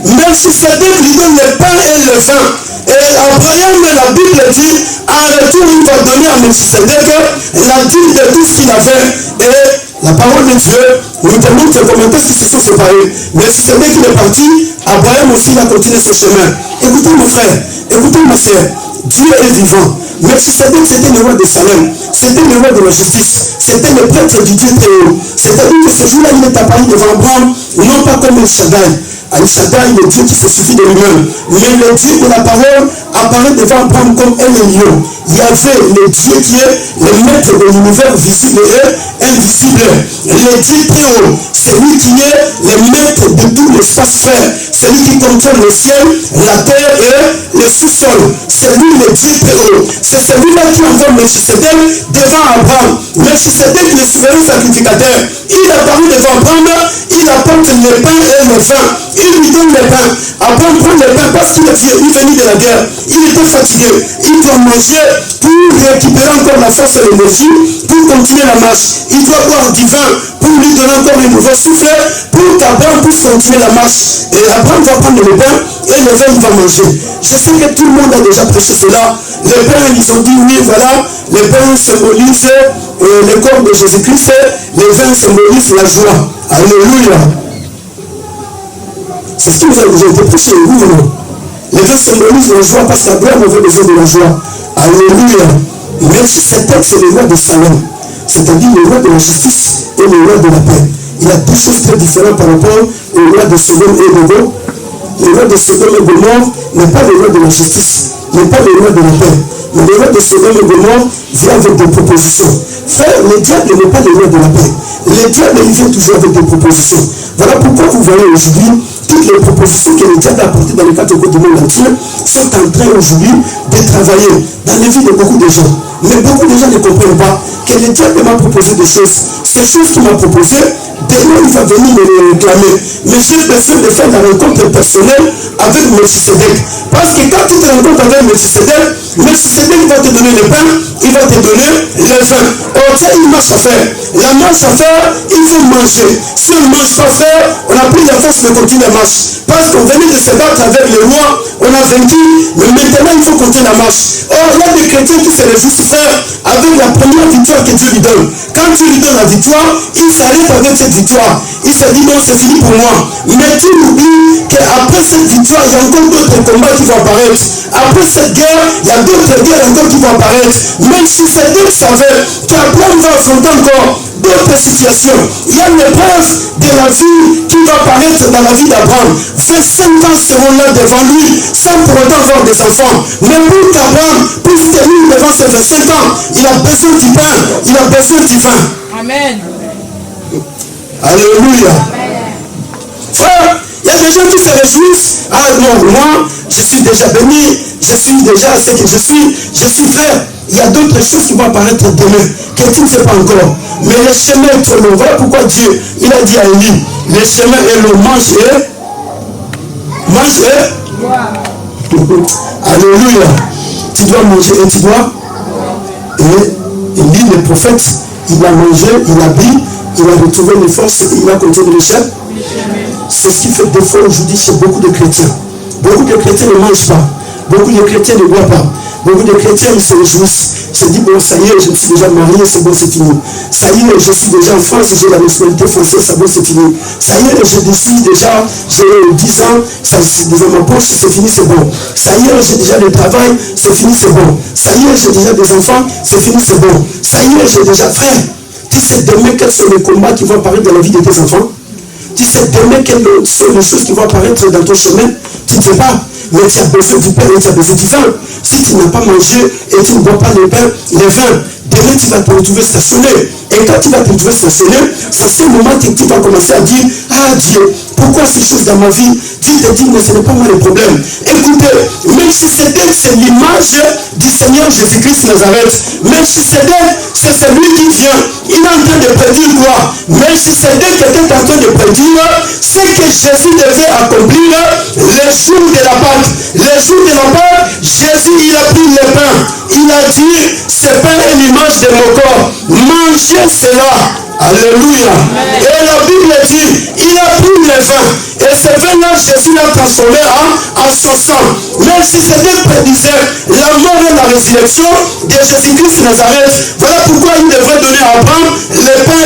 Melchisedec lui donne le pain et le vin. Et Abraham, la Bible dit, en retour, il va donner à Melchisedec la dîme de tout ce qu'il avait. Et la parole de Dieu nous demande comment est-ce qu'ils se sont séparés. Melchisedec il est parti, Abraham aussi a continué son chemin. Écoutez mon frère, écoutez ma soeur, Dieu est vivant. Melchisedec c'était le roi de Salem, c'était le roi de la justice, c'était le prêtre du Dieu très haut. C'est-à-dire que ce jour-là, il est apparu devant Abraham, non pas comme El Shaddai. El Shaddai, le Dieu qui se suffit de lui-même. Mais le Dieu de la parole apparaît devant Abraham comme El Elyon. Il y avait le Dieu qui est le maître de l'univers visible et invisible. Le Dieu très haut, c'est lui qui est le maître de tout l'espace sphère. C'est lui qui contrôle le ciel, la terre et le sous-sol. C'est lui le Dieu très haut. C'est celui-là qui envoie Melchisedec devant Abraham. Melchisedec, le souverain sacrificateur, il apparaît devant Abraham, il apporte le pain et le vin. Il lui donne le pain. Abraham prend le pain parce qu'il est vieux, il venait de la guerre. Il était fatigué. Il doit manger pour récupérer encore la force et l'énergie pour continuer la marche. Il doit boire du vin pour lui donner encore un nouveau souffle pour qu'Abraham puisse continuer la marche. Et Abraham va prendre le pain et le vin il va manger. Je sais que tout le monde a déjà prêché cela. Le pain, ils ont dit oui, voilà, le pain symbolise le corps de Jésus-Christ, le vin symbolise la joie. Alléluia. C'est ce qui vous a déjà été prêché, oui ou non? Le vin symbolise la joie parce qu'Abraham avait besoin de la joie. Alléluia. Melchisedec, c'est le roi de Salem, c'est-à-dire le roi de la justice et le roi de la paix. Il y a deux choses très différentes par rapport au roi de Sodome et Gomorrhe. Le roi de Sodome et Gomorrhe n'est pas le roi de la justice, n'est pas le roi de la paix. Mais le roi de Sodome et Gomorrhe vient avec des propositions. Frère, le diable n'est pas le roi de la paix. Le diable, il vient toujours avec des propositions. Voilà pourquoi vous voyez aujourd'hui toutes les propositions que le diable a apportées dans les quatre coins du monde entier sont en train aujourd'hui de travailler dans les vies de beaucoup de gens. Mais beaucoup de gens ne comprennent pas que le diable m'a proposé des choses. Ces choses qu'il m'a proposées, demain il va venir me les réclamer. Mais j'ai besoin de faire la rencontre personnelle avec Melchisedec. Parce que quand tu te rencontres avec Melchisedec, Melchisedec va te donner le pain, il va te donner le vin. Or, tu as une marche à faire. La marche à faire, il faut manger. Si on ne mange pas faire, on n'a plus la force de continuer la marche. Parce qu'on venait de se battre avec le roi, on a vaincu, mais maintenant il faut continuer la marche. Or, il y a des chrétiens qui se réjouissent faire avec la première victoire que Dieu lui donne. Quand Dieu lui donne la victoire, il s'arrête avec cette victoire. Il se dit non, c'est fini pour moi. Mais tu oublies qu'après cette victoire, il y a encore d'autres combats qui vont apparaître. Après cette guerre, il y a d'autres guerres encore qui vont apparaître. Même si Melchisedec savait qu'Abraham va affronter encore d'autres situations. Il y a l'épreuve de la vie qui va apparaître dans la vie d'Abraham. 25 ans seront là devant lui sans pour autant avoir des enfants. Mais pour qu'Abraham puisse tenir devant ses 25 ans, il a besoin du pain, il a besoin du vin. Amen. Alléluia. Frère, il y a des gens qui se réjouissent, ah non, moi, je suis déjà béni, je suis déjà ce que je suis frère. Il y a d'autres choses qui vont apparaître demain, que tu ne sais pas encore. Mais le chemin est trop long. Voilà pourquoi Dieu, il a dit à Élie, le chemin est long, mange et alléluia. Tu dois manger et tu dois. Et Élie, le prophète, il a mangé, il a bu, il a retrouvé les forces et il a continué le chemin. C'est ce qui fait défaut aujourd'hui chez beaucoup de chrétiens. Beaucoup de chrétiens ne mangent pas. Beaucoup de chrétiens ne boivent pas. Beaucoup de chrétiens se réjouissent. Se disent, bon, ça y est, je me suis déjà marié, c'est bon, c'est fini. Ça y est, je suis déjà en France, j'ai la nationalité française, c'est bon, c'est fini. Ça y est, je décide déjà, j'ai 10 ans, ça, c'est dans ma poche, c'est fini, c'est bon. Ça y est, j'ai déjà le travail, c'est fini, c'est bon. Ça y est, j'ai déjà des enfants, c'est fini, c'est bon. Ça y est, j'ai déjà frère. Tu sais demain quels sont les combats qui vont apparaître dans la vie de tes enfants? Tu sais demain quelles sont les choses qui vont apparaître dans ton chemin? Tu ne sais pas. Mais tu as besoin du pain et tu as besoin du vin. Si tu n'as pas mangé et tu ne bois pas le pain, le vin, demain tu vas te retrouver stationné. Et quand tu vas te retrouver stationné, c'est ce moment que tu vas commencer à dire, ah Dieu, pourquoi ces choses dans ma vie? Dieu te dit, mais ce n'est pas moi le problème. Écoutez, Melchisédek, c'est l'image du Seigneur Jésus-Christ Nazareth. Melchisédek, c'est celui qui vient. Il est en train de prédire quoi? Melchisédek était en train de prédire ce que Jésus devait accomplir le jour de la Pâque. Le jour de la Pâque, Jésus, il a pris le pain. Il a dit, ce pain est l'image de mon corps. Mangez cela. Alléluia. Et la Bible dit, il a pris le vin. Et ce vin-là, Jésus l'a transformé en son sang. Même si c'était prédisait la mort et la résurrection de Jésus-Christ Nazareth, voilà pourquoi il devrait donner à Abraham le pain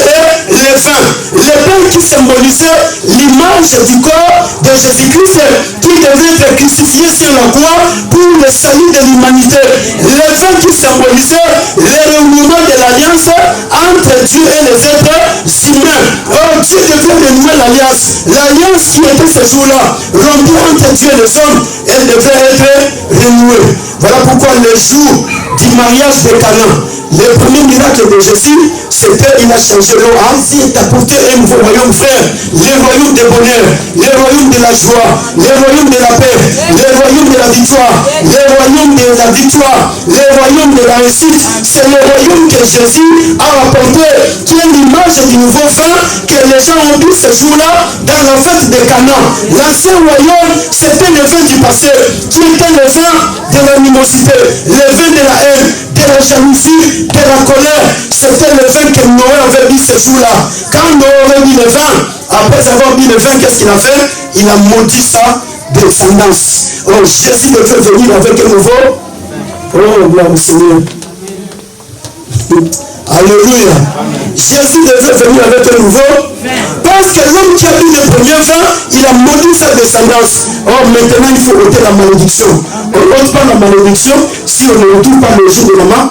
et le vin. Le pain qui symbolisait l'image du corps de Jésus-Christ qui devait être crucifié sur la croix pour le salut de l'humanité. Le vin qui symbolisait le réunion de l'alliance entre Dieu et les êtres humains. Oh, Dieu devait renouer l'alliance. L'alliance qui était ce jour-là, rompue entre Dieu et les hommes, elle devait être renouée. Voilà pourquoi le jour du mariage de Cana, le premier miracle de Jésus, c'était il a changé l'eau. Il t'a apporté un nouveau royaume, frère. Le royaume du bonheur, le royaume de la joie, le royaume de la paix, le royaume de la victoire, le royaume de la victoire, le royaume de la réussite. C'est le royaume que Jésus a apporté, qui est l'image du nouveau vin que les gens ont bu ce jour-là dans la fête de Cana. L'ancien royaume, c'était le vin du passé, qui était le vin de l'animosité, le vin de la haine, de la jalousie, de la colère. C'était le vin que Noé avait bu ce jour-là. Quand Noé avait bu le vin, après avoir bu le vin, qu'est-ce qu'il a fait? Il a maudit sa descendance. Oh, Jésus devait venir avec un nouveau. Oh, gloire au Seigneur. Alléluia. Jésus devait venir avec un nouveau. Parce que l'homme qui a bu le premier vin, il a maudit sa descendance. Oh, maintenant il faut ôter la malédiction. On n'ôte pas la malédiction si on ne retrouve pas le jour de la mort.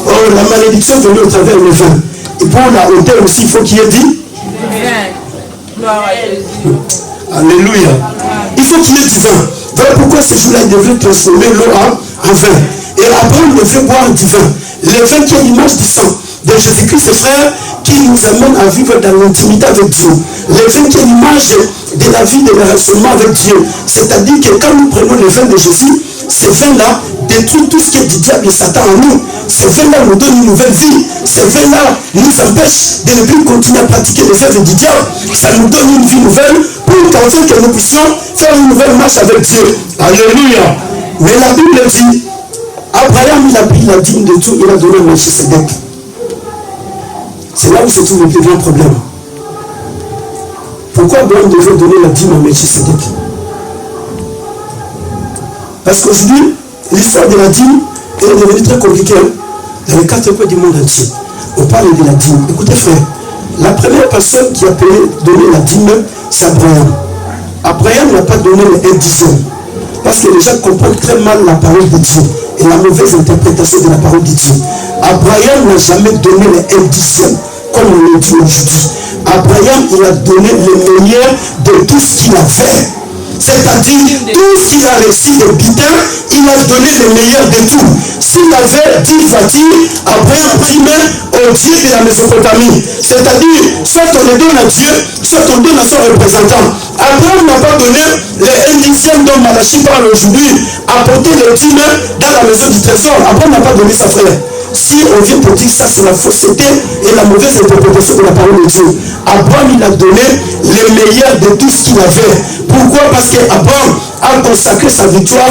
Oh, la malédiction venue au travers du vin. Et pour la ôter aussi, il faut qu'il y ait dit. Alléluia. Il faut qu'il y ait du vin. Voilà pourquoi ce jour-là, il devait transformer l'eau en vin. Et après, il devait boire du vin. Le vin qui est l'image du sang de Jésus-Christ, frère, qui nous amène à vivre dans l'intimité avec Dieu. Le vin qui est l'image de la vie de relationnement avec Dieu. C'est-à-dire que quand nous prenons le vin de Jésus, ce vin-là détruit tout ce qui est du diable et Satan en nous. Ce vin-là nous donne une nouvelle vie. Ce vin-là nous empêche de ne plus continuer à pratiquer les œuvres du diable. Ça nous donne une vie nouvelle pour qu'enfin que nous puissions faire une nouvelle marche avec Dieu. Alléluia. Mais la Bible dit, Abraham, il a pris la dîme de tout, il a donné à Melchisédek. C'est là où se trouve le plus grand problème. Pourquoi Abraham devait donner la dîme à Melchisédek? Parce qu'aujourd'hui, l'histoire de la dîme est devenue très compliquée. Dans les 4 coins du monde entier, on parle de la dîme. Écoutez frère, la première personne qui a pu donner la dîme, c'est Abraham. Abraham n'a pas donné le 1/10. Parce que les gens comprennent très mal la parole de Dieu et la mauvaise interprétation de la parole de Dieu. Abraham n'a jamais donné le 1/10 comme on le dit aujourd'hui. Abraham, il a donné le meilleur de tout ce qu'il avait. C'est-à-dire, tout ce qu'il a reçu de bien, il a donné le meilleur de tout. S'il avait 10 voitures, Abraham primait au Dieu de la Mésopotamie. C'est-à-dire, soit on le donne à Dieu, soit on donne à son représentant. Abraham n'a pas donné les 1/10 dont Malachie parle aujourd'hui, apporter les dîmes dans la maison du trésor. Abraham n'a pas donné sa frère. Si on vient pour dire ça, c'est la fausseté et la mauvaise interprétation de la parole de Dieu. Abraham, il a donné le meilleur de tout ce qu'il avait. Pourquoi? Parce qu'Abraham a consacré sa victoire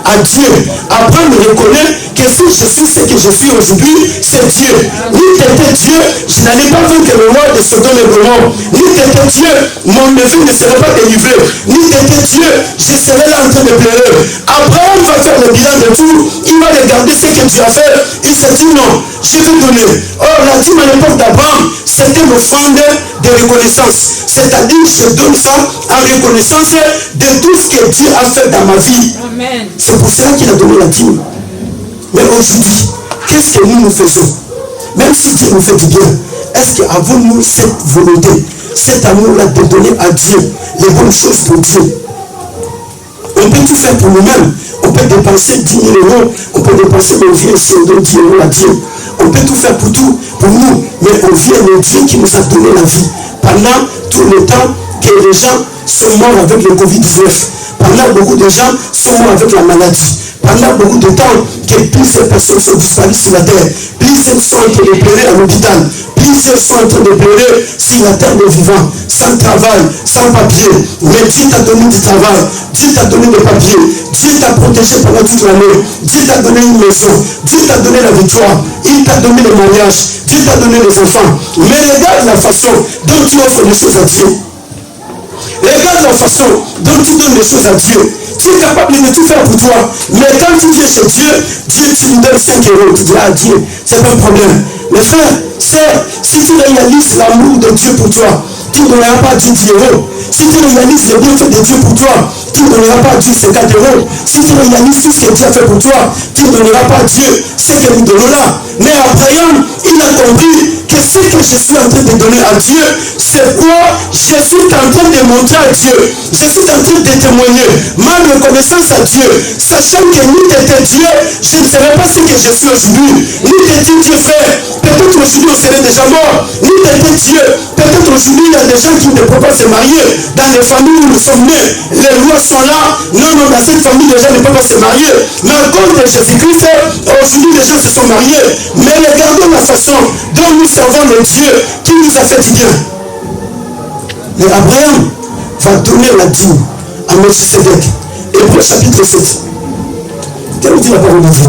à Dieu. Abraham reconnaît que si je suis ce que je suis aujourd'hui, c'est Dieu. Ni t'étais Dieu, je n'allais pas vaincre le roi de Sodome et Gomorrhe. Ni t'étais Dieu, mon neveu ne serait pas délivré. Ni t'étais Dieu, je serais là en train de pleurer. Abraham va faire le bilan de tout. Il va regarder ce que Dieu a fait. Il se dit non, je vais donner. Or, la dîme à l'époque d'Abraham, c'était l'offrande de reconnaissance. C'est-à-dire, je donne ça en reconnaissance de tout ce que Dieu a fait dans ma vie. Amen. C'est pour cela qu'il a donné la dîme. Mais aujourd'hui, qu'est-ce que nous faisons? Même si Dieu nous fait du bien, est-ce qu'avons-nous cette volonté, cet amour-là de donner à Dieu les bonnes choses pour Dieu? On peut tout faire pour nous-mêmes. On peut dépenser 10 000 €, on peut dépenser nos vies si on donne 10 € à Dieu. On peut tout faire pour nous, mais on vient de Dieu qui nous a donné la vie. Pendant tout le temps que les gens sont morts avec le Covid-19, pendant beaucoup de gens sont morts avec la maladie, pendant beaucoup de temps que plusieurs personnes sont disparues sur la terre, plusieurs sont en train de pleurer à l'hôpital, plusieurs sont en train de pleurer sur la terre des vivants, sans travail, sans papier. Mais Dieu t'a donné du travail, Dieu t'a donné des papiers, Dieu t'a protégé pendant toute l'année, Dieu t'a donné une maison, Dieu t'a donné la victoire, il t'a donné le mariage, Dieu t'a donné les enfants. Mais regarde la façon dont tu offres les choses à Dieu. Regarde la façon dont tu donnes les choses à Dieu. Tu es capable de tout faire pour toi. Mais quand tu viens chez Dieu, Dieu, tu lui donnes 5 €. Tu dis, ah Dieu, c'est pas un problème. Mais frère, sœur, si tu réalises l'amour de Dieu pour toi, tu ne donneras pas 10 €. Si tu réalises le bienfait de Dieu pour toi, tu ne donneras pas à Dieu 50 €. Si tu réalises tout ce que Dieu a fait pour toi, tu ne donneras pas à Dieu ce que nous donnons là. Mais Abraham, il a compris que ce que je suis en train de donner à Dieu, c'est quoi je suis en train de montrer à Dieu. Je suis en train de témoigner ma reconnaissance à Dieu, sachant que ni t'étais Dieu, je ne serais pas ce que je suis aujourd'hui. Ni t'étais Dieu, frère, peut-être aujourd'hui on serait déjà mort. Ni t'étais Dieu, peut-être aujourd'hui il y a des gens qui ne peuvent pas se marier. Dans les familles où nous sommes nés, les lois sont là. Non, dans cette famille, les gens ne peuvent pas se marier. Mais à cause de Jésus-Christ, aujourd'hui les gens se sont mariés. Mais regardons la façon dont nous servons le Dieu qui nous a fait du bien. Et Abraham va donner la dîme à Melchisedec. Hébreux chapitre 7. Quelle dit la parole de Dieu?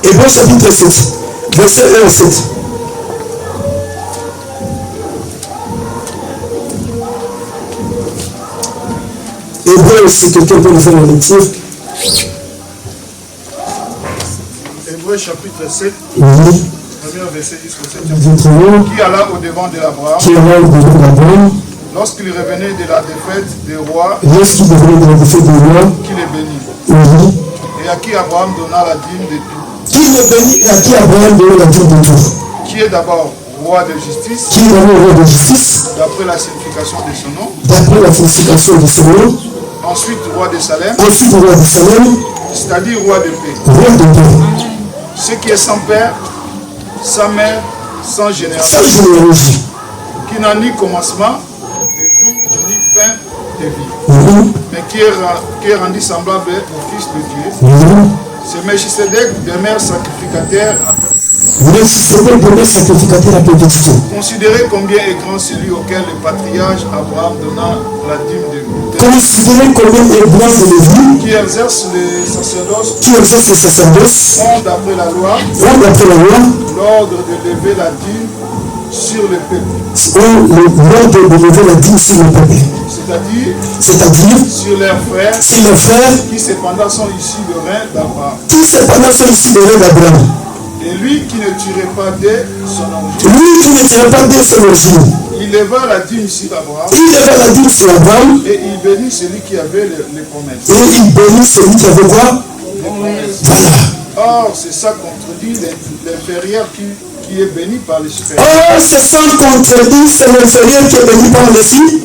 Hébreux chapitre 7, verset 1 à 7. Hébreux, si quelqu'un peut nous faire la lecture. Hébreux chapitre 7, Oui. premier verset jusqu'au 7. Qui alla au-devant de l'Abraham, Qui alla au-devant d'Abraham, lorsqu'il revenait de la défaite des rois, lorsqu'il revenait de la défaite des rois, qui les bénit, oui. et à qui Abraham donna la dîme de tout, Qui le bénit et à qui Abraham donna la dîme de tout. qui est d'abord roi de justice, Qui est d'abord roi de justice, d'après la signification de son nom, d'après la signification de son nom, ensuite roi de Salem, ensuite roi de Salem, c'est-à-dire roi de paix, roi de paix, ce qui est sans père, sans mère, sans sans généalogie, généalogie, qui n'a ni commencement, ni jour, ni fin de vie, oui. mais qui est rendu semblable au Fils de Dieu. Oui. C'est Melchisedec, demeure sacrificateur à perpétuité. Melchisedec demeure sacrificateur à perpétuité. Considérez combien est grand celui auquel le patriarche Abraham donna la dîme de tout, Considérez combien est grand de Lévi, qui exerce le sacerdoce, qui exerce le sacerdoce, ont d'après la loi ont d'après la loi, l'ordre de lever la dîme sur le peuple, ont l'ordre de lever la dîme sur le peuple. C'est-à-dire sur leurs frères, sur les frères qui cependant sont issus de rein d'Abraham. qui cependant sont issus de rein d'Abraham. Et lui qui ne tirait pas de son origine, Lui qui ne tirait pas de son origine, il leva la dîme sur Abraham, il leva la dîme sur Abraham et il bénit celui qui avait les promesses. et il bénit celui qui avait quoi? Les promesses. Voilà. Or, c'est ça contredit l'inférieur qui est béni par le supérieur. Or, c'est ça contredit, c'est l'inférieur qui est béni par le supérieur.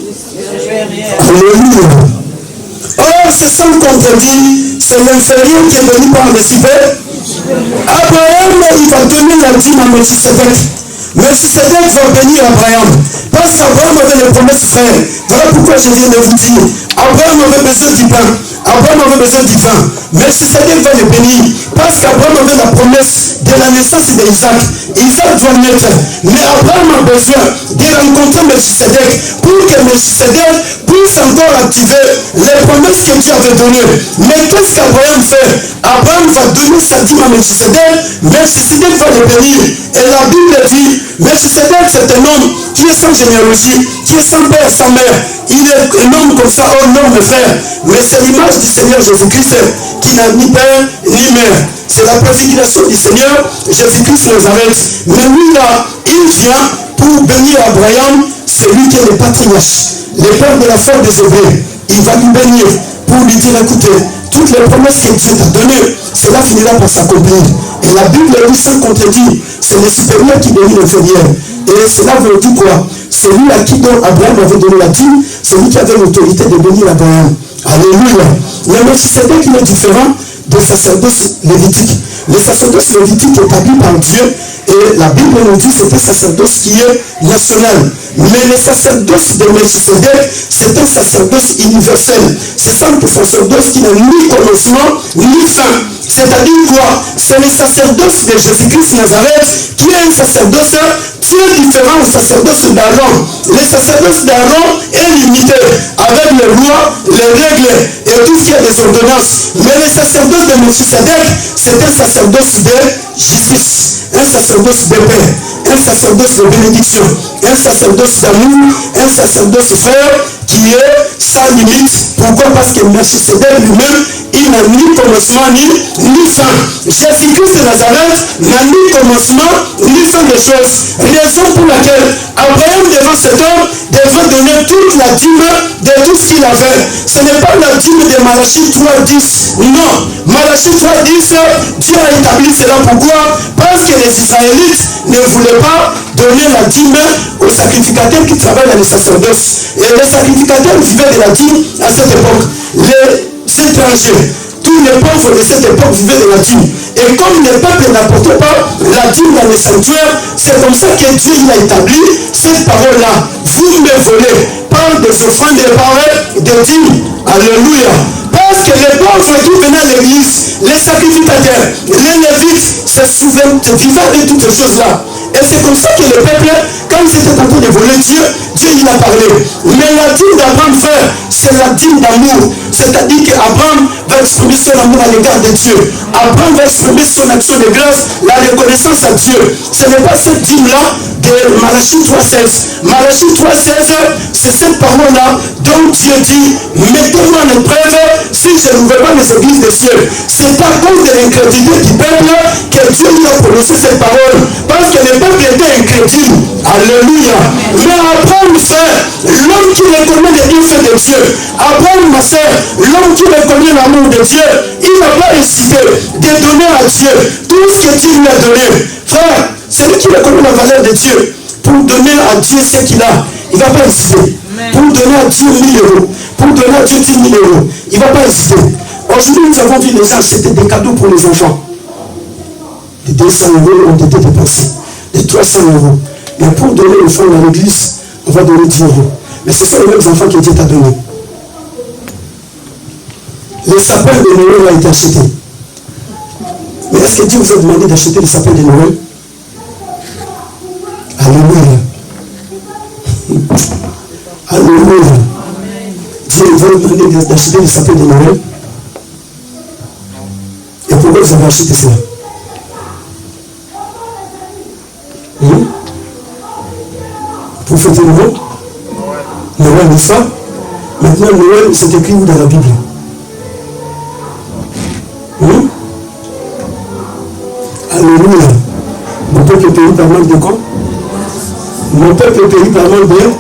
Alléluia. Or, c'est ça contredit, c'est l'inférieur qui est béni par le supérieur. Abraham, il va donner la dîme à Melchisedec. Melchisedec va bénir Abraham. Parce qu'Abraham avait les promesses, frères. Voilà pourquoi je viens de vous dire. Abraham avait besoin du pain. Abraham avait besoin du vin. Melchisedec va le bénir. Parce qu'Abraham avait la promesse de la naissance d'Isaac. Isaac doit naître. Mais Abraham a besoin de rencontrer Melchisedec pour que Melchisedec puisse encore activer les promesses que Dieu avait données. Mais qu'est-ce qu'Abraham fait? Abraham va donner sa dîme à Melchisedec. Melchisedec va le bénir. Et la Bible dit, Melchisedec c'est un homme qui est sans généalogie, qui est sans père, sans mère. Il est un homme comme ça, un homme de frère. Mais c'est l'image du Seigneur Jésus-Christ qui n'a ni père ni mère. C'est la préfiguration du Seigneur Jésus-Christ Nazareth. Mais lui là, il vient pour bénir Abraham, c'est lui qui est le patriarche, le père de la foi des Hébreux. Il va lui bénir pour lui dire, écoutez, toutes les promesses que Dieu t'a données, cela finira par s'accomplir. Et la Bible dit sans contredit, c'est le supérieur qui bénit l'inférieur. Et cela veut dire quoi? Celui à qui Abraham avait donné la dîme, celui qui avait l'autorité de bénir Abraham. Alléluia. Mais Melchisedec est différent des sacerdoces lévitiques. Le sacerdoce lévitique établi par Dieu, et la Bible nous dit que c'est un sacerdoce qui est national. Mais le sacerdoce de Melchisedec, c'est un sacerdoce universel. C'est un sacerdoce qui n'a ni commencement ni fin. C'est-à-dire quoi? C'est le sacerdoce de Jésus-Christ Nazareth qui est un sacerdoce qui est différent au sacerdoce d'Aaron. Le sacerdoce d'Aaron est limité avec les lois, les règles et tout ce qui est des ordonnances. Mais le sacerdoce de Melchisedec, c'est un sacerdoce de justice, un sacerdoce de paix, un sacerdoce de bénédiction, un sacerdoce d'amour, un sacerdoce frère qui est sans limite. Pourquoi? Parce que Melchisedec lui-même, il n'a ni commencement ni fin. Jésus-Christ de Nazareth n'a ni commencement ni fin des choses. Raison pour laquelle Abraham devant cet homme devait donner toute la dîme de tout ce qu'il avait. Ce n'est pas la dîme de Malachie 3.10. Non. Malachie 3.10, Dieu a établi cela. Pourquoi? Parce que les Israélites ne voulaient pas donner la dîme aux sacrificateurs qui travaillent dans les sacerdoces. Et les sacrificateurs vivaient de la dîme à cette époque. Les étrangers, tous les pauvres de cette époque vivaient de la dîme. Et comme le peuple n'apportait pas la dîme dans les sanctuaires, c'est comme ça que Dieu a établi cette parole-là. Vous me volez par des offrandes et par des dîmes. Alléluia. Parce que les pauvres qui venaient à l'église, les sacrificateurs, les lévites, se vivaient avec toutes ces choses-là. Et c'est comme ça que le peuple, quand ils étaient en train de voler Dieu, Dieu il a parlé. Mais la dîme d'Abraham, frère, c'est la dîme d'amour. C'est-à-dire qu'Abraham va exprimer son amour à l'égard de Dieu. Abraham va exprimer son action de grâce, la reconnaissance à Dieu. Ce n'est pas cette dîme-là de Malachie 3.16. Malachie 3.16, c'est cette parole-là dont Dieu dit, mettez-moi en épreuve si je ne veux pas les églises des cieux. C'est à cause de l'incrédulité du peuple que Dieu lui a prononcé cette parole. Parce que le peuple était incrédule. Alléluia. Mais Abraham, frère, l'homme qui reconnaît les bienfaits de Dieu, Abraham, ma soeur, l'homme qui reconnaît l'amour de Dieu, il n'a pas hésité de donner à Dieu tout ce que Dieu lui a donné. Frère, celui qui reconnaît la valeur de Dieu, pour donner à Dieu ce qu'il a, il ne va pas hésiter. Pour donner à Dieu 1000 euros, pour donner à Dieu 10 000 euros, il ne va pas hésiter. Aujourd'hui, nous avons vu les gens acheter des cadeaux pour les enfants. Des 200 euros ont été dépensés, des 300 euros. Mais pour donner le fonds à l'église, on va donner 10 euros. Mais ce sont les mêmes enfants qui Dieu t'a donné. Le sapin de Noël a été acheté. Mais est-ce que Dieu vous a demandé d'acheter le sapin de Noël? Alléluia. Alléluia. Dieu vous a demandé d'acheter le sapin de Noël. Et pourquoi vous avez acheté cela? Pour fêter Noël? Noël, n'est-ce pas? Maintenant, Noël, c'est écrit où dans la Bible? Alléluia. Mon peuple est péri par manque de quoi? Mon peuple est péri par manque de...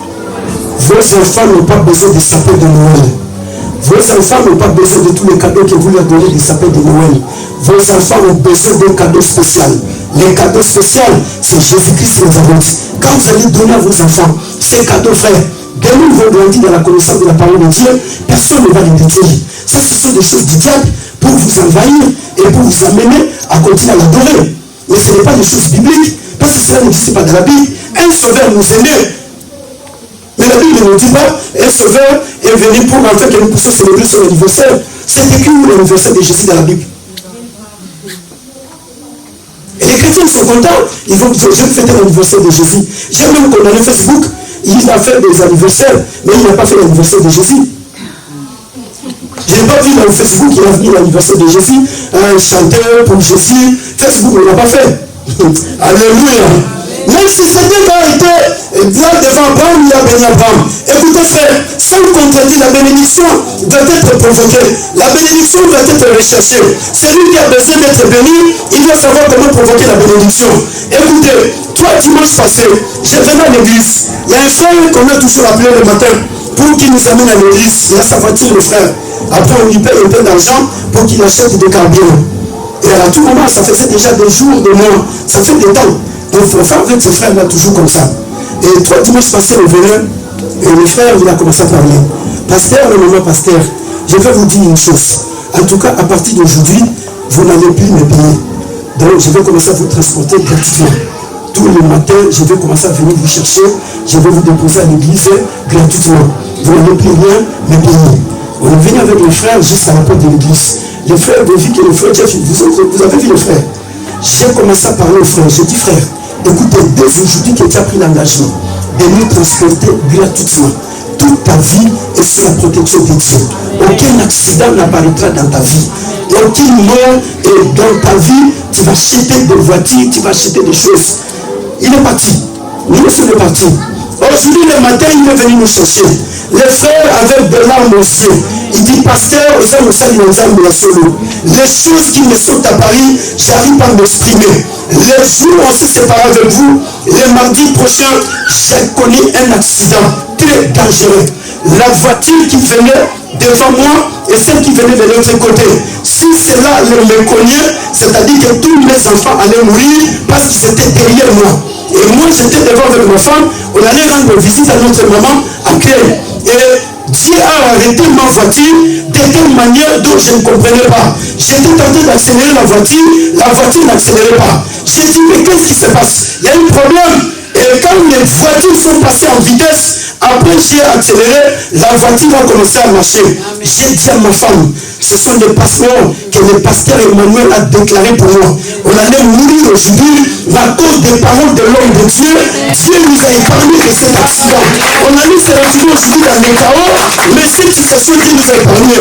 Vos enfants n'ont pas besoin de sapin de Noël. Vos enfants n'ont pas besoin de tous les cadeaux que vous leur donnez du sapin de Noël. Vos enfants ont besoin d'un cadeau spécial. Les cadeaux spéciaux, c'est Jésus-Christ de Nazareth. Quand vous allez donner à vos enfants ces cadeaux, frères, dès qu'ils vont grandir dans la connaissance de la parole de Dieu, personne ne va les détruire. Ça, ce sont des choses du diable pour vous envahir et pour vous amener à continuer à l'adorer. Mais ce n'est pas des choses bibliques, parce que cela n'existe pas dans la Bible. Un sauveur nous aimait. Mais la Bible ne nous dit pas, un sauveur est venu pour en fait que nous puissions célébrer son anniversaire. C'est écrit où l'anniversaire de Jésus dans la Bible? Et les chrétiens sont contents, ils vont dire, je vais fêter l'anniversaire de Jésus. J'ai même condamné Facebook, il a fait des anniversaires, mais il n'a pas fait l'anniversaire de Jésus. Je n'ai pas vu dans Facebook qu'il a venu l'anniversaire de Jésus, un chanteur pour Jésus. Facebook ne l'a pas fait. Alléluia. Même si c'était quand il était là devant Abraham, il a béni Abraham. Écoutez frère, sans contredire, la bénédiction doit être provoquée. La bénédiction doit être recherchée. Celui qui a besoin d'être béni, il doit savoir comment provoquer la bénédiction. Écoutez, toi dimanche passé, je venais à l'église. Il y a un frère qu'on a toujours appelé le matin pour qu'il nous amène à l'église. Il a sa voiture, le frère. Après, on lui paye un peu d'argent pour qu'il achète des carburants. Et à tout moment, ça faisait déjà des jours, des mois. Ça fait des temps. Donc, il faut faire avec ses frères là, toujours comme ça. Et toi, dimanche passé, on venait, et le frère, il a commencé à parler. Pasteur, le maman pasteur, je vais vous dire une chose. En tout cas, à partir d'aujourd'hui, vous n'allez plus me payer. Donc, je vais commencer à vous transporter gratuitement. Tous les matins, je vais commencer à venir vous chercher. Je vais vous déposer à l'église gratuitement. Vous n'allez plus rien me payer. On est venu avec les frères jusqu'à la porte de l'église. Les frères, vous avez vu que les frères, vous avez vu les frères. J'ai commencé à parler aux frères. J'ai dit, frère, écoutez, dès aujourd'hui que tu as pris l'engagement de nous transporter gratuitement, toute ta vie est sous la protection de Dieu. Aucun accident n'apparaîtra dans ta vie. Aucune mort est dans ta vie. Tu vas acheter des voitures, tu vas acheter des choses. Il est parti. Nous sommes partis. Aujourd'hui, le matin, il est venu nous chercher. Les frères avec des larmes aux yeux. Il dit, pasteur, les choses qui me sont apparues, j'arrive pas à m'exprimer. Les jours où on s'est séparé avec vous, le mardi prochain, j'ai connu un accident très dangereux. La voiture qui venait devant moi et celle qui venait de l'autre côté. Si cela me connaît, c'est-à-dire que tous mes enfants allaient mourir parce qu'ils étaient derrière moi. Et moi, j'étais devant avec ma femme, on allait rendre visite à notre maman à Claire. Et Dieu a arrêté ma voiture de telle manière dont je ne comprenais pas. J'étais tenté d'accélérer la voiture n'accélérait pas. J'ai dit, mais qu'est-ce qui se passe? Il y a un problème. Et quand les voitures sont passées en vitesse, après j'ai accéléré, la voiture a commencé à marcher. J'ai dit à ma femme, ce sont des passeports que le pasteur Emmanuel a déclaré pour moi. On allait mourir aujourd'hui à cause des paroles de l'homme de Dieu. Dieu nous a épargné de cet accident. On allait se retrouver aujourd'hui dans le chaos, mais cette situation Dieu nous a épargné.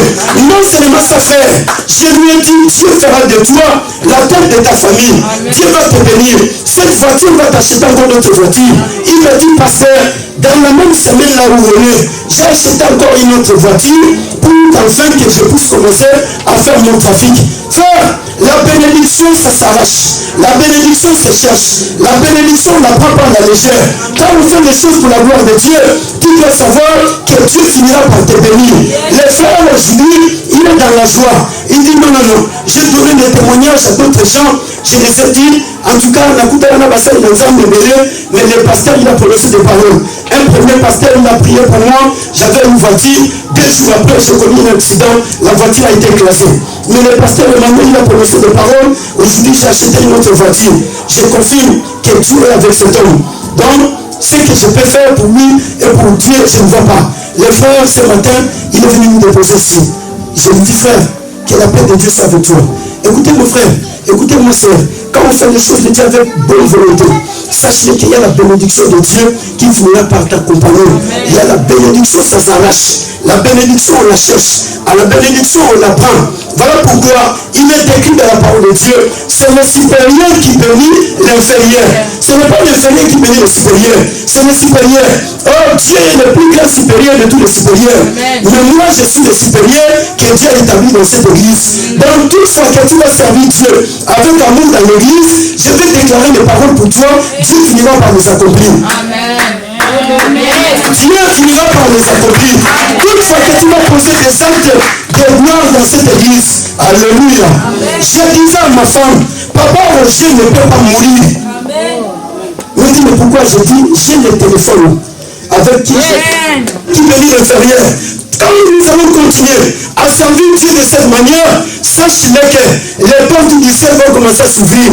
Non seulement ça, frère, je lui ai dit, Dieu fera de toi la tête de ta famille. Dieu va te bénir. Cette voiture va t'acheter encore d'autres voitures. Il m'a dit, pasteur, dans la même semaine là où on est, j'ai acheté encore une autre voiture pour enfin que je puisse commencer à faire mon trafic. Frère, la bénédiction, ça s'arrache. La bénédiction se cherche. La bénédiction, on ne la prend pas à la légère. Quand on fait les choses pour la gloire de Dieu, tu dois savoir que Dieu finira par te bénir. Les frères aujourd'hui, il est dans la joie. Il dit non, non, non. J'ai donné des témoignages à d'autres gens. Je les ai dit, en tout cas, mais le pasteur, il a prononcé des paroles. Un premier pasteur, il a prié pour moi. J'avais une voiture. 2 jours après, j'ai connu un accident. La voiture a été écrasée. Mais le pasteur Emmanuel, il a prononcé des paroles. Aujourd'hui, j'ai acheté une autre voiture. Je confirme que Dieu est avec cet homme. Donc, ce que je peux faire pour lui et pour Dieu, je ne vois pas. Les frères, ce matin, il est venu nous déposer ici. Je lui dis, frère, que la paix de Dieu soit avec toi. Écoutez mon frère, écoutez mon soeur. Quand on fait les choses de Dieu avec bonne volonté, sachez qu'il y a la bénédiction de Dieu qui finira par t'accompagner. Il y a la bénédiction, ça s'arrache. La bénédiction, on la cherche. À la bénédiction, on la prend. Voilà pourquoi il est écrit dans la parole de Dieu. C'est le supérieur qui bénit l'inférieur. Ce n'est pas l'inférieur qui bénit le supérieur. C'est le supérieur. Oh, Dieu est le plus grand supérieur de tous les supérieurs. Mais moi, je suis le supérieur que Dieu a établi dans cette église. Donc, toute fois que tu vas servir Dieu avec amour dans l'église, je vais déclarer des paroles pour toi. Dieu finira par les accomplir. Amen. Amen. Dieu finira par les accomplir. Toute fois que tu vas poser des actes de gloire dans cette église, alléluia. Je disais à ma femme, papa Roger ne peut pas mourir. Elle me dit, mais pourquoi? Je dis, j'ai le téléphone avec qui me dit inférieur. Quand nous allons continuer à servir Dieu de cette manière, sache-le que les portes du ciel vont commencer à s'ouvrir.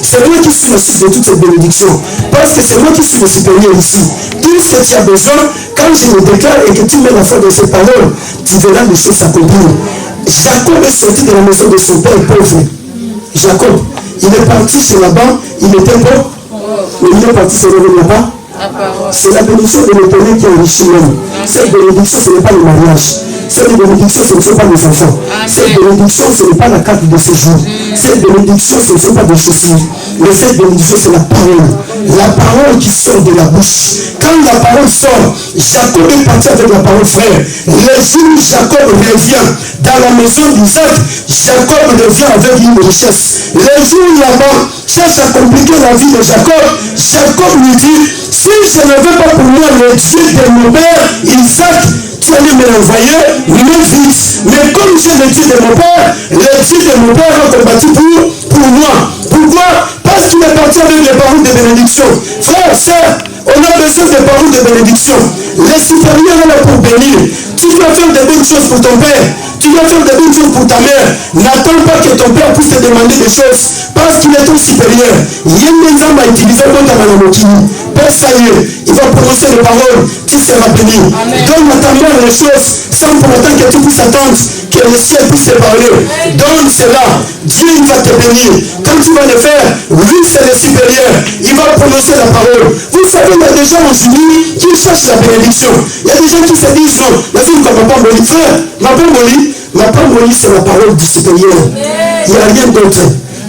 C'est moi qui suis le source de toutes ces bénédictions. Parce que c'est moi qui suis le supérieur ici. Tout ce que tu as besoin, quand je me déclare et que tu mets la foi dans ces paroles, tu verras les choses s'accomplir. Jacob est sorti de la maison de son père pauvre. Jacob, il est parti chez Laban, il était pauvre. Mais il est parti chez Laban. C'est la bénédiction de l'Éternel qui enrichit l'homme. Cette bénédiction, ce n'est pas le mariage. Cette bénédiction, ce ne sont pas les enfants. Cette bénédiction, ce n'est pas la carte de séjour. Cette bénédiction, ce ne sont pas des chaussures. Mais cette bénédiction, c'est la parole. La parole qui sort de la bouche. Quand la parole sort, Jacob est parti avec la parole, frère. Le jour où Jacob revient dans la maison d'Isaac, Jacob revient avec une richesse. Le jour où Laban cherche à compliquer la vie de Jacob, Jacob lui dit, si je ne veux pas pour moi le Dieu de mon père, Isaac, tu allais me l'envoyer, mais vite. Mais comme j'ai le Dieu de mon père, le Dieu de mon père a combattu pour moi. Pourquoi? Parce qu'il est parti avec les paroles de bénédiction. Frère, sœur, on a besoin des paroles de bénédiction. Les supérieurs sont là pour bénir. Tu dois faire des bonnes choses pour ton père. Tu dois faire des bonnes choses pour ta mère. N'attends pas que ton père puisse te demander des choses. Parce qu'il est ton supérieur. Il y a une exemple à utiliser dans ta malamokini. Père Saïe, il va prononcer les paroles. Tu seras béni. Donne à ta mère les choses sans pour autant que tu puisses attendre que le ciel puisse te parler. Donne cela. Dieu va te bénir. Quand tu vas le faire, lui c'est le supérieur. Il va prononcer la parole. Vous savez, il y a des gens aujourd'hui qui cherchent la bénédiction. Il y a des gens qui se disent non, la vie ne va pas mourir. Frère, ma pas mourir, c'est la parole du supérieur. Il n'y a rien d'autre.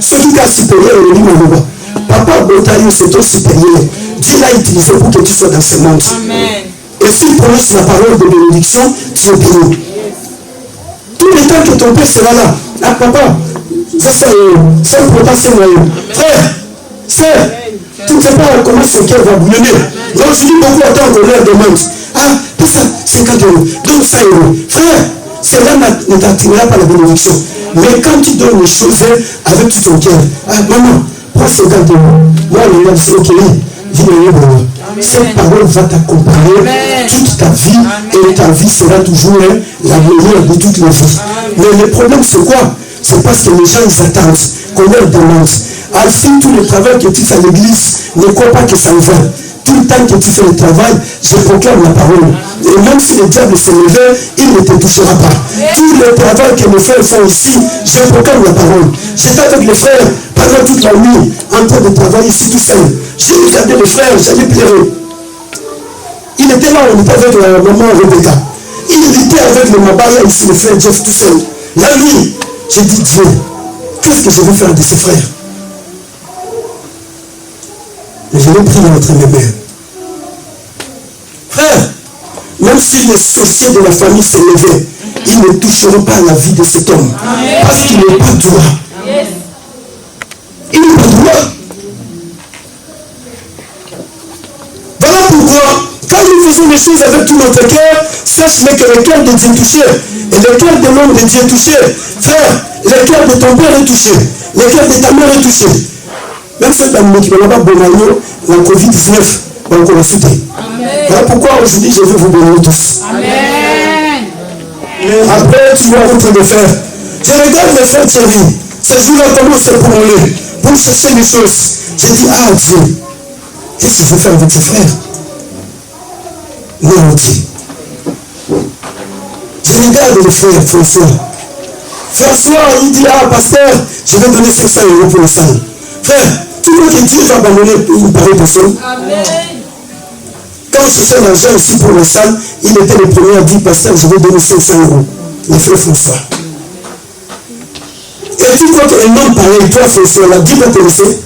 Ce qui est supérieur, il dit mon papa Botaï, c'est ton supérieur. Dieu l'a utilisé pour que tu sois dans ce monde. Amen. Et s'il prononce la parole de bénédiction, tu es béni. Tout le temps que ton père sera là, ah papa, ça c'est pour passer moyen. Frère, sœur, tu ne sais pas comment ce cœur va bouillonner. Donc je dis beaucoup à temps qu'on leur demande. Ah, tout ça, 50 €, donc 100 €. Frère, cela ne t'attirera pas la bénédiction. Mais quand tu donnes les choses avec tout ton cœur, ah maman, prends 50 €. Moi, le gars, c'est ok, cette parole va t'accompagner toute ta vie. Amen. Et ta vie sera toujours la meilleure de toutes les vies. Mais le problème c'est quoi? C'est parce que les gens ils attendent qu'on leur demande. Ainsi tout le travail que tu fais à l'église, ne crois pas que ça en va. Tout le temps que tu fais le travail, je proclame la parole. Et même si le diable se levait, il ne te touchera pas. Tout le travail que mes frères font ici, je proclame la parole. J'étais avec les frères pendant toute la nuit, en train de travailler ici tout seul. J'ai regardé les frères, j'allais pleurer. Il était là, on était avec la maman Rebecca. Il était avec le Mabaya ici, le frère Jeff tout seul. La nuit, j'ai dit Dieu, qu'est-ce que je vais faire de ces frères? Et je l'ai pris entre mes mains. Frère, même si les sorciers de la famille se levaient, ils ne toucheront pas à la vie de cet homme. Parce qu'il n'est pas droit. Il n'est pas droit. Voilà pourquoi, quand nous faisons les choses avec tout notre cœur, sache-le que le cœur de Dieu est touché. Et le cœur de l'homme de Dieu est touché. Frère, le cœur de ton père est touché. Le cœur de ta mère est touché. Même cette année qui va pas bonheur, la Covid-19 va encore la souter. Voilà pourquoi aujourd'hui je veux vous bénir tous. Amen. Après, tu vois en train de faire. Je regarde mes frères Thierry. Ce jour-là, comment c'est pour aller, pour chercher les choses. J'ai dit, ah Dieu, qu'est-ce que je veux faire avec ces frères? Non, Dieu. Je regarde le frère François. François, il dit, ah pasteur, je vais donner 500 € pour la salle. Frère, tu vois que Dieu va abandonner une pareille personne? Amen. Quand je cherchais l'argent ici pour la salle, il était le premier à dire, pasteur, je vais donner 500 €. Le frère François. Et tu vois qu'un homme pareil, toi François, là, Dieu va te laisser.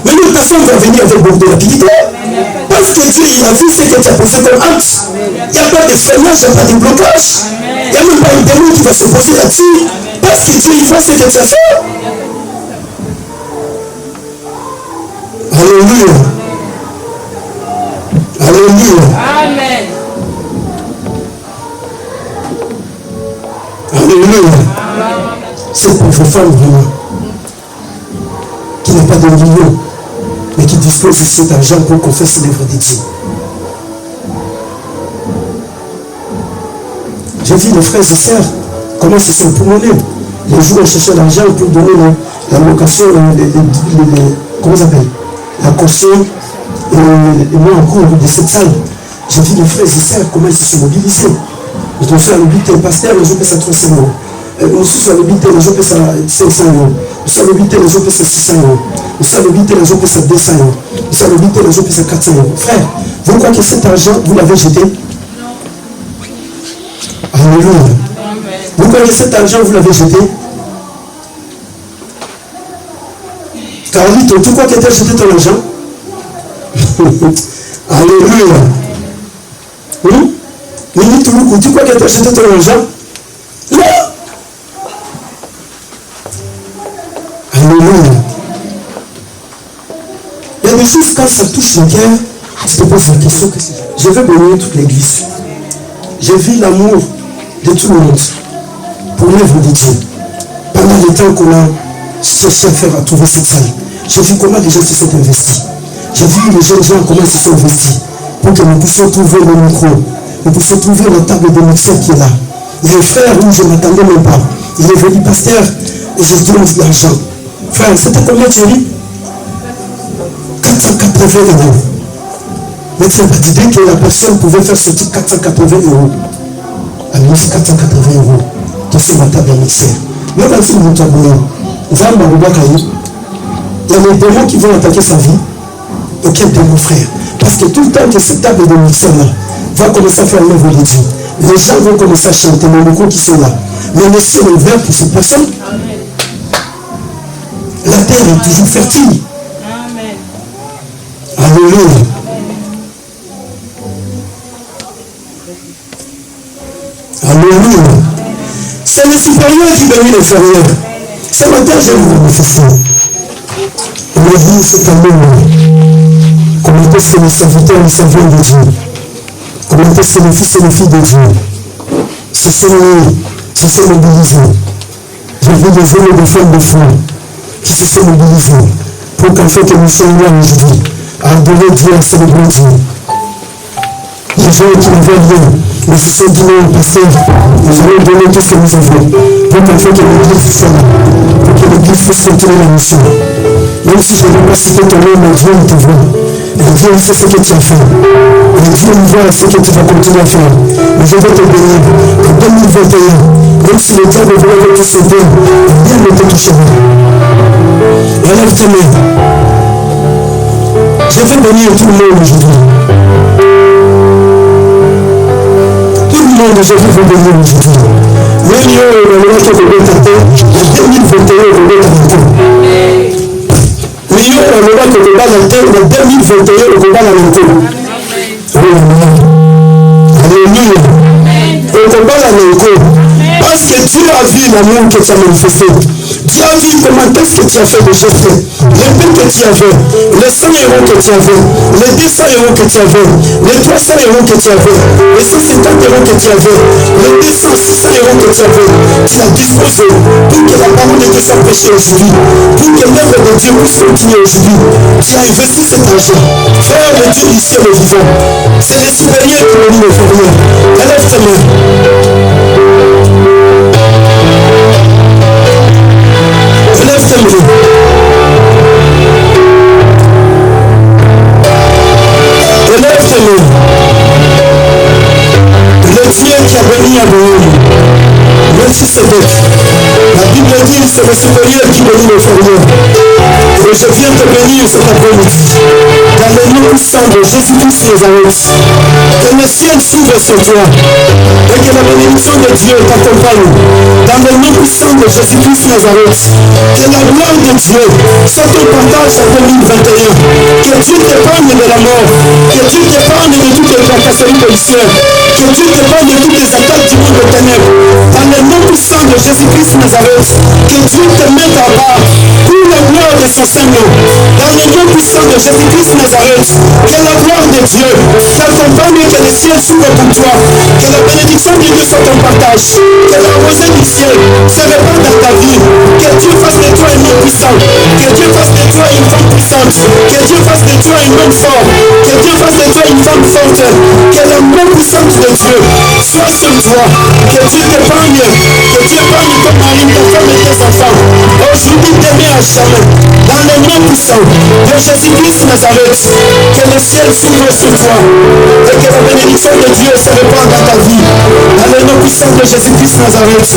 Mais une personne va venir avec beaucoup de rapidité. Parce que Dieu, il a vu ce que tu as posé comme acte. Il n'y a pas de freinage, il n'y a pas de blocage. Il n'y a même pas un démon qui va se poser là-dessus. Parce que Dieu, il voit ce que tu as fait. Alléluia. Alléluia. Cette pauvre femme vraiment, qui n'a pas de millions, mais qui dispose de cet argent pour qu'on fasse l'œuvre de Dieu. J'ai vu les frères et sœurs comment se sont promenés. Les jours on cherchait l'argent pour donner la location, comment ça s'appelle, la caution, et moi en cours de cette salle. J'ai vu les frères et sœurs comment ils se sont mobilisés. Ils ont fait un but pasteur, les gens paient ça 300 euros. Nous sommes le but, les gens paient ça 500 euros. Nous sommes le but, les gens paient ça 600 euros. Nous sommes le but, les gens paient ça 200 euros. Nous sommes le but, les gens paient ça 400 euros. Frère, vous croyez que cet argent, vous l'avez jeté? Alléluia. Vous croyez que cet argent, vous l'avez jeté? Carlito, tu crois que tu as jeté ton argent? Alléluia. Oui? Mimi Touloukou, tu crois que tu as jeté ton argent? Non. Alléluia. Il y a des choses, quand ça touche le cœur, tu te poses la question que c'est. Je vais bénir toute l'église. J'ai vu l'amour de tout le monde pour l'œuvre de Dieu. Pendant le temps qu'on a cherché à faire, à trouver cette salle, j'ai vu comment les gens se sont investis. J'ai vu les jeunes gens comment ils se sont investis pour que nous puissions trouver le micro, nous puissions trouver la table de mixeur qui est là. Il y a un frère où je ne m'attendais même pas. Il est venu pasteur et je donne de l'argent. Frère, c'était combien tu as dit? 480 euros. Mais tu n'as pas dit que la personne pouvait faire sortir 480 euros. Elle me dit 480 euros. Tu sais ma table de mixeur. Mais quand il monte à Bouillon, il y a des démons qui vont attaquer sa vie. Aucun démon, frère. Parce que tout le temps que cette table de mixeur-là va commencer à faire l'œuvre de Dieu, les gens vont commencer à chanter les micros qui sont là. Mais le ciel est ouvert pour cette personne. La terre est toujours fertile. Amen. Alléluia. Alléluia. C'est le supérieur qui bénit l'inférieur. Ce matin, je vais vous manifester. On a dit cet amour. Comment est-ce que les serviteurs et les servantes de Dieu, comment est-ce que les fils et les filles de Dieu se sont mobilisés. J'ai vu des hommes et des femmes de foi qui se sont mobilisés pour qu'en fait que nous soyons là aujourd'hui à adorer Dieu, à célébrer Dieu. Les gens qui n'avaient rien, mais se sont dit non, pasteur, nous allons donner tout ce que nous avons pour qu'en fait que l'église soit là, pour que l'église puisse continuer la mission. Même si je n'ai pas cité ton nom, mais Dieu te voit. Et Dieu sait ce que tu as fait. Et Dieu voit ce que tu vas continuer à faire. Mais je vais te bénir en 2021. Même si le diable voulait te sauver, rien ne te touchera. Relève tes mains. Je vais bénir tout le monde aujourd'hui. Tout le monde aujourd'hui va bénir aujourd'hui. Mais le roi qui est de tâter, en 2021, il va tâter. Millions on aura que le combat dans le temps, le 2021, le combat dans le temps. Alléluia. Le combat dans le temps. Parce que Dieu a vu l'amour que tu as manifesté. Dieu a vu comment est-ce que tu as fait de gestes. Les paix que tu avais, les 100 euros que tu avais, les 200 euros que tu avais, les 300 euros que tu avais, les 150 euros que tu avais, les 200, 600 euros que tu avais, tu as disposé pour que la parole de Dieu soit prêchée aujourd'hui, pour que l'œuvre de Dieu puisse continuer aujourd'hui. Tu as investi cet argent. Frère de Dieu du ciel et vivant, c'est les supérieurs qui bénissent les inférieurs. Élève tes mains. Élève tes mains. Élève tes mains. Le Dieu qui a béni Abraham, Melchisédek, la Bible dit c'est le supérieur qui bénit l'inférieur. Et je viens te bénir cet après-midi dans le nom puissant de Jésus-Christ Nazareth. Que le ciel s'ouvre sur toi et que la bénédiction de Dieu t'accompagne dans le nom puissant de Jésus-Christ Nazareth. Que la gloire de Dieu soit ton partage en 2021. Que Dieu t'épargne de la mort. Que Dieu t'épargne de toutes les tracasseries policières. Que Dieu t'épargne de toutes les attaques du monde de ténèbres. Dans le nom puissant de Jésus-Christ Nazareth. Que Dieu te mette à part pour la gloire de son Seigneur. Dans le nom puissant de Jésus-Christ Nazareth. Que la gloire de Dieu t'accompagne, que le ciel s'ouvre pour toi. Que la bénédiction de Dieu sur ton partage. Que la rosée du ciel se répande dans ta vie. Que Dieu fasse de toi un homme puissant. Que Dieu fasse de toi une femme puissante. Que Dieu fasse de toi un homme fort. Que Dieu fasse de toi une femme forte. Que la main puissante de Dieu soit sur toi. Que Dieu t'épargne. Que Dieu épargne ton mari, ta femme et tes enfants. Aujourd'hui, demain à jamais. Dans le nom puissant de Jésus-Christ Nazareth. Que le ciel s'ouvre sur toi. Et que la bénédiction de Dieu se répande dans ta vie. Dans le nom puissant de Jésus-Christ Nazareth.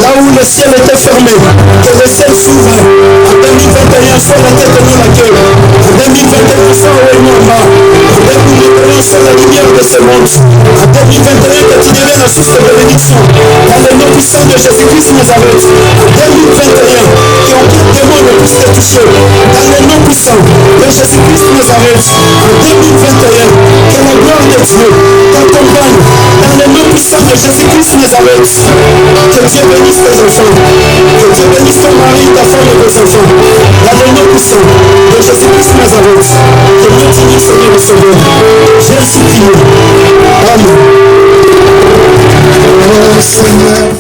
Là où le ciel était fermé. Que le ciel s'ouvre. En 2021, soit la tête et non la queue. En 2021, soit haut et non en bas. En 2021, soit la lumière de ce monde. En 2021, que tu deviennes la source de bénédiction. Dans le nom puissant de Jésus-Christ Nazareth. En 2021, qu'aucun démon ne puisse te toucher. Dans le nom puissant de Jésus-Christ Nazareth. En 2021, que la gloire de Dieu t'accompagne. Dans le nom puissant de Jésus-Christ Nazareth. Que Dieu bénisse tes enfants. Que Dieu bénisse ton mari, ta femme et tes enfants. Dans le nom puissant de Jésus-Christ Nazareth. Que Dieu t'unisse, Seigneur et Sauveur. J'ai supplié. Amen. Oh Seigneur.